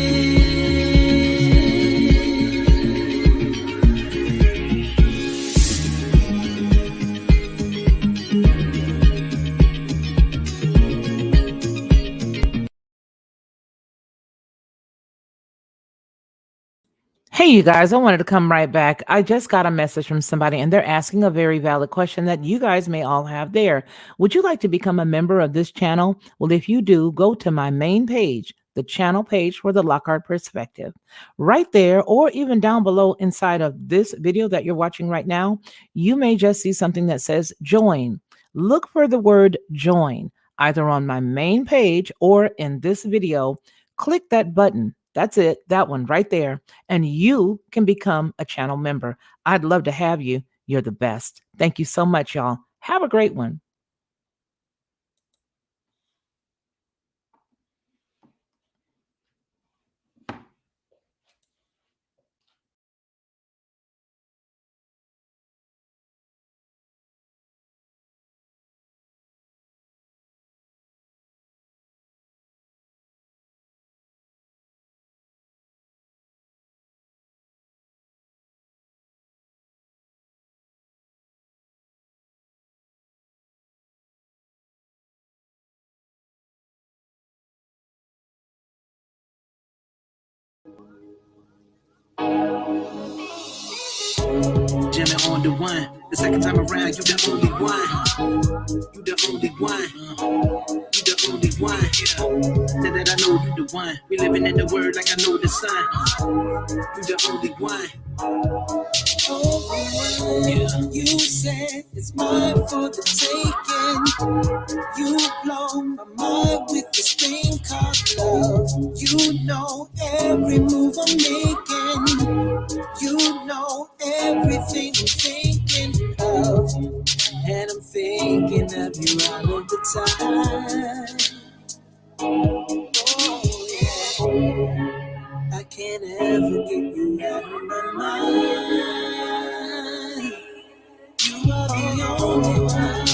Hey, you guys, I wanted to come right back. I just got a message from somebody and they're asking a very valid question that you guys may all have there. Would you like to become a member of this channel? Well, if you do, go to my main page, the channel page for the Lockhart Perspective. Right there, or even down below inside of this video that you're watching right now, you may just see something that says join. Look for the word join, either on my main page or in this video. Click that button. That's it, that one right there. And you can become a channel member. I'd love to have you. You're the best. Thank you so much, y'all. Have a great one. Jimmy on the the one. The second time around, you the only one. You the only one. You the only one. Yeah. That I know you the one. We living in the word like I know the sun. You the only one. Yeah. You said it's mine for the taking. You blow my mind with this thing called love. You know every move I'm making. You know everything I'm thinking of. And I'm thinking of you all of the time. Oh, yeah. I can't ever get you out of my mind. You are the only one.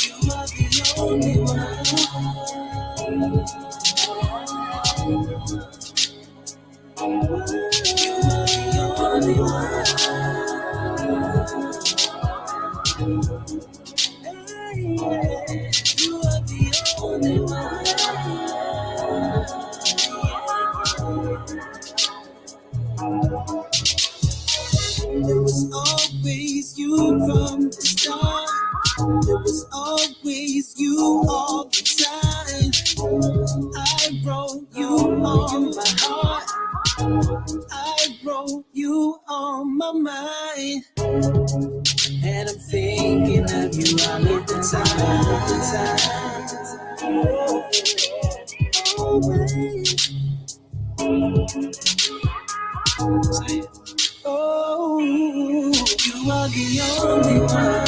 You are the only one. You are the only one. You are the only one. It was always you from the start. It was always you all the time. I wrote you on my heart. I wrote you on my mind. And I'm thinking of you all of the time. Always. Oh, you are the only one.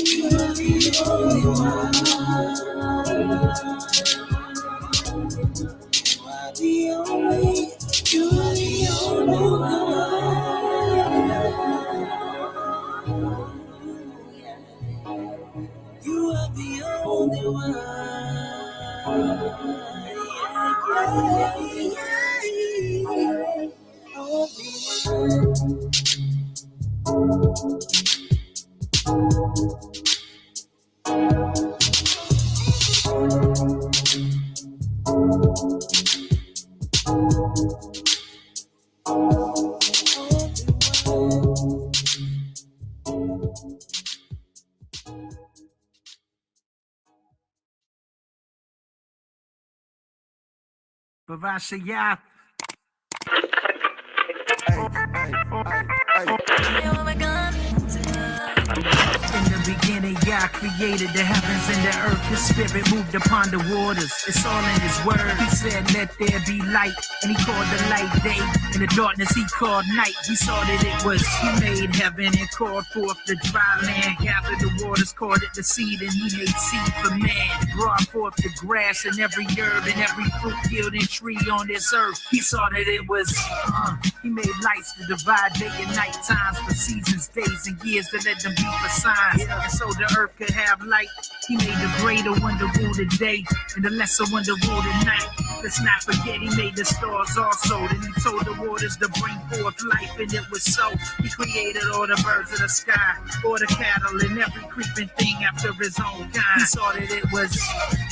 You are the only one. You are the only. You are the only one. You are the only one. Bavashaya. In the beginning, Yah created the heavens and the earth. His spirit moved upon the waters. It's all in his word. He said, let there be light. And he called the light day. In the darkness, he called night. He saw that it was. He made heaven and called forth the dry land. Gathered the waters, called it the seed. And he made seed for man. Brought forth the grass and every herb and every fruit yielding tree on this earth. He saw that it was. He made lights to divide day and night times for seasons, days, and years to let them be for signs. And so the earth could have light. He made the greater one to rule the day and the lesser one to rule the night. Let's not forget he made the stars also. Then he told the waters to bring forth life, and it was so. He created all the birds of the sky, all the cattle, and every creeping thing after his own kind. He saw that it was.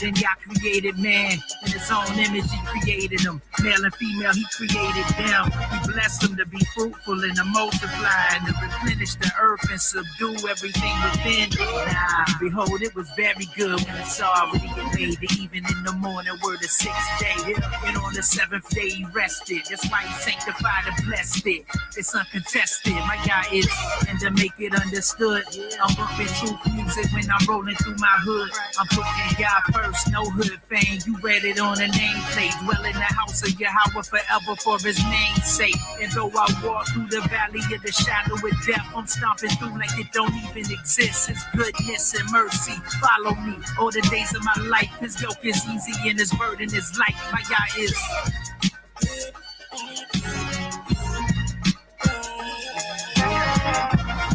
Then Yah created man. In his own image he created them. Male and female he created them. He blessed them to be fruitful and to multiply and to replenish the earth and subdue everything within. Now, behold, it was very good when it saw already had made. Even in the morning were the sixth day. And on the seventh day he rested. That's why he sanctified and blessed it. It's uncontested. My Yah is, and to make it understood, I'm bumping truth music when I'm rolling through my hood. I'm putting Yah first, no hood fame. You read it on a nameplate. Dwell in the house of Yahweh forever for his name's sake. And though I walk through the valley of the shadow of death, I'm stomping through like it don't even exist. His goodness and mercy follow me all the days of my life. His yoke is easy and his burden is light. My Yah is.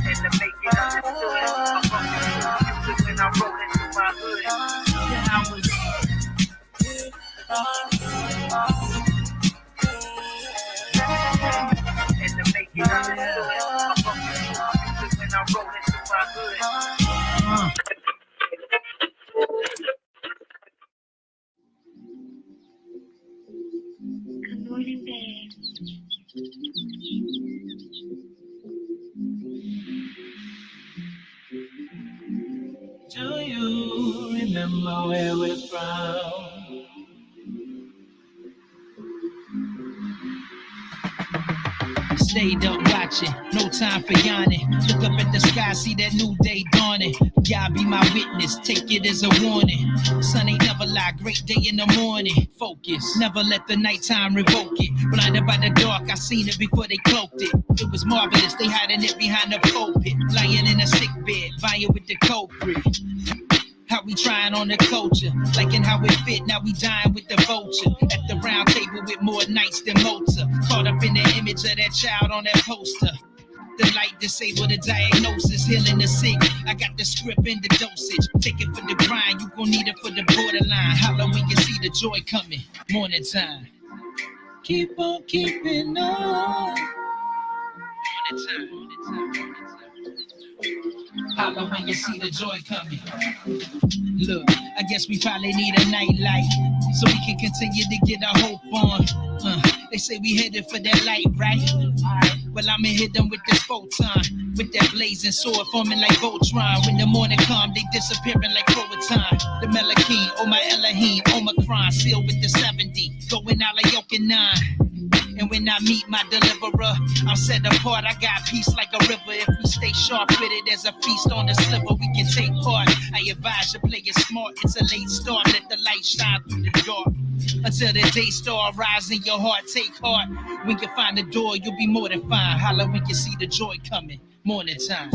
And to make it understood, I'm fucking music when I'm rolling through my hood. Yeah, I was. And to make it understood, I'm fucking music when I'm rolling through my hood. remember where we're from. Stayed up watching, no time for yawning. Look up at the sky, see that new day dawning. Y'all be my witness, take it as a warning. Sun ain't never lie, great day in the morning. Focus, never let the nighttime revoke it. Blinded by the dark, I seen it before they cloaked it. It was marvelous, they hiding it behind the pulpit. Lying in a sick bed, vying with the culprit. How we trying on the culture, liking how it fit, now we dying with the vulture. At the round table with more nights than Mozart. Caught up in the image of that child on that poster. The light disable the diagnosis, healing the sick. I got the script and the dosage. Take it for the grind, you gon' need it for the borderline. Holla when you see the joy coming, morning time. Keep on keeping on. Morning time. Holla when you see the joy coming. Look, I guess we probably need a night light so we can continue to get our hope on. They say we headed for that light, right? Well, I'ma hit them with this photon, with that blazing sword forming like Voltron. When the morning come, they disappearing like Croatan. The Melachine, oh my Elohim, Omicron, sealed with the 70, going out like Yoke and 9. And when I meet my deliverer, I'm set apart. I got peace like a river. If we stay sharp with it, there's a feast on the sliver. We can take part. I advise you play it smart. It's a late start. Let the light shine through the dark until the day star rise in your heart. Take heart. When you find the door, you'll be more than fine. Holla when you see the joy coming. Morning time.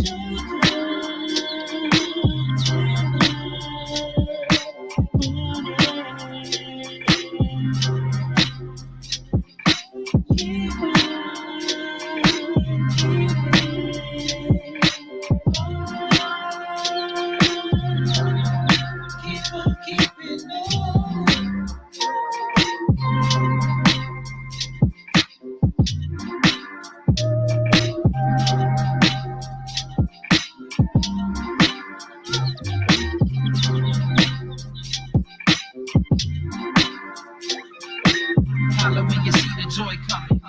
Holla when you see the joy coming.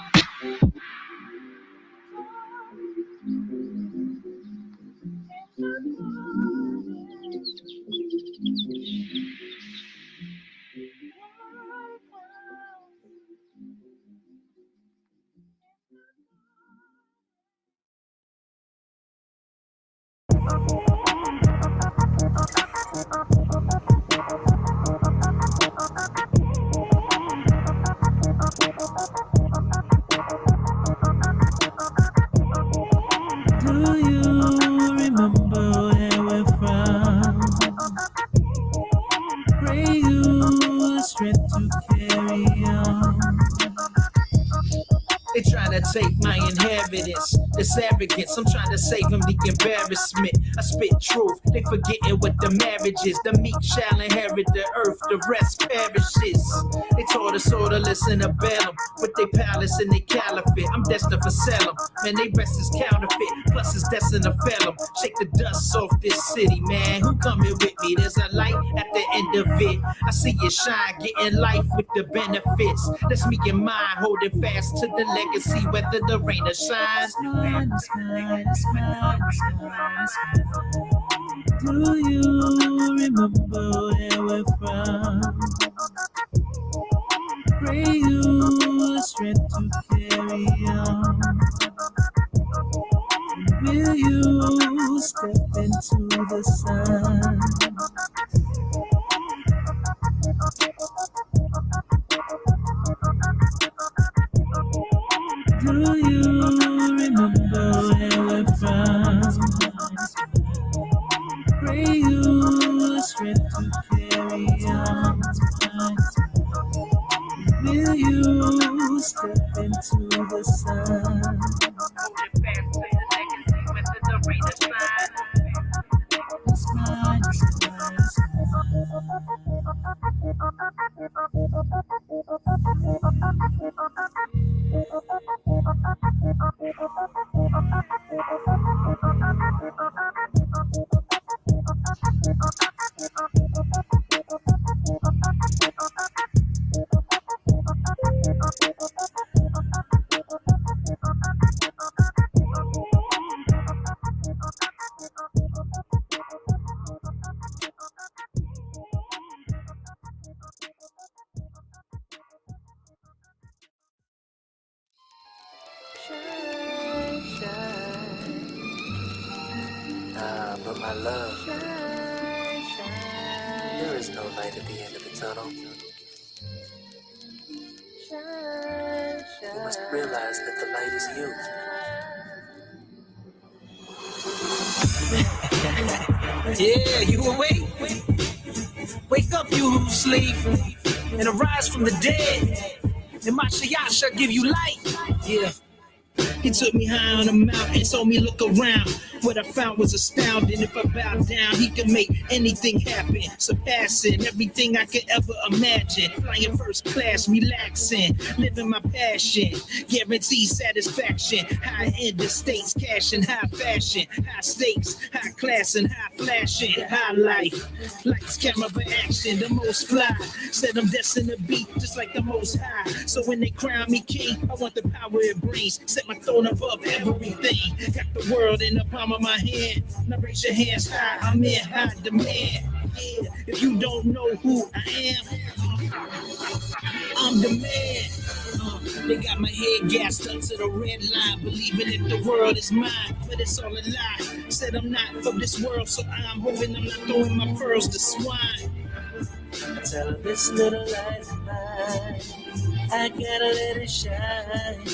Do you remember where we're from? Pray you the strength to carry on. They trying to take my inheritance, this arrogance. I'm trying to save them the embarrassment. I spit truth, they forgetting what the marriage is. The meek shall inherit the earth, the rest perishes. They taught us all to listen to Balaam with their palace and their caliphate. I'm destined for Salem, man, they rest is counterfeit. Plus it's destined to fail them. Shake the dust off this city, man. Who coming with me? There's a light at the end of it. I see it shine, getting life with the benefits. That's me and mine, holding fast to the legacy, whether the rain or shine. Do you remember where we're from? Pray you the strength to carry on. Will you step into the sun? Do you remember where we're from? Pray you the strength to carry on. Will you step into the sun? It's mine, it's mine. But my love, there is no light at the end of the tunnel. You must realize that the light is you. Yeah, you awake? Wake up, you who sleep, and arise from the dead. And Mashiach shall give you light. Yeah. He took me high on a mountain, told me look around. What I found was astounding. If I bow down, he can make anything happen, surpassing everything I could ever imagine. Flying first class, relaxing, living my passion, guaranteed satisfaction. High end estates, cash and high fashion, high stakes, high class and high flashing, high life. Lights, camera for action, the most fly. Said I'm destined to be just like the most high. So when they crown me king, I want the power it brings. Set my throne above everything. Got the world in the palm of my hand. Now raise your hands high, I'm in high demand. Yeah, if you don't know who I am, I'm the man. They got my head gassed up to the red line, believing that the world is mine, but it's all a lie. Said I'm not of this world, so I'm hoping I'm not throwing my pearls to swine. I tell her this little light is mine. I gotta let it shine,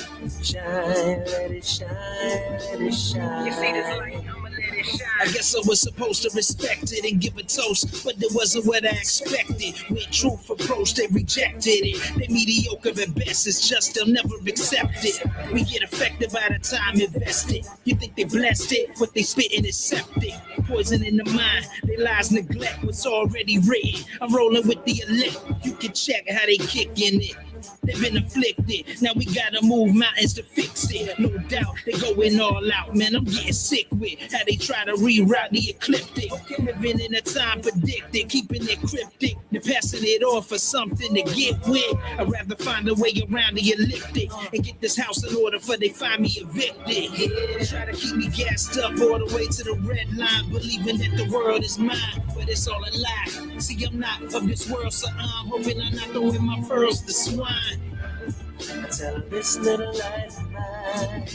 shine, let it shine, let it shine. You see this light? I'ma let it shine. I guess I was supposed to respect it and give a toast, but it wasn't what I expected. When truth approached, they rejected it. They mediocre at best, it's just they'll never accept it. We get affected by the time invested. You think they blessed it, what they spitting is septic. Poison in the mind, they lies neglect what's already written. I'm rolling with the elect, you can check how they kicking it. They've been afflicted, now we gotta move mountains to fix it. No doubt, they going all out, man, I'm getting sick with how they try to reroute the ecliptic. Living in a time predicted, keeping it cryptic, then passing it off for something to get with. I'd rather find a way around the elliptic and get this house in order before they find me evicted. Yeah, try to keep me gassed up all the way to the red line, believing that the world is mine, but it's all a lie. See, I'm not of this world, so I'm hoping I'm not throwing my pearls to swine. I tell her this little light is mine.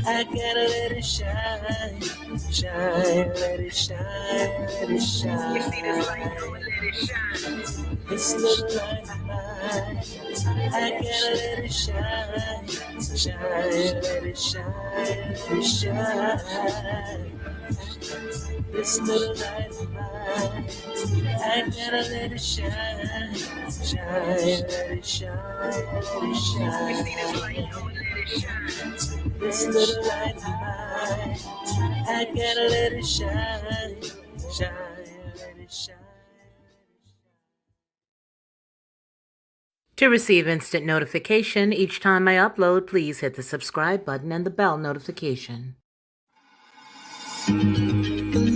I gotta let it shine, shine, let it shine, let it shine. You see this light? I'ma let it shine. This little light is mine. I gotta let it shine, shine, let it shine, let it shine. This little light is mine. I gotta let it shine, shine, let it shine, let it shine. You see this light? I'ma let it shine. This little light is mine. I gotta let it shine, shine, let it shine. To receive instant notification each time I upload, please hit the subscribe button and the bell notification. The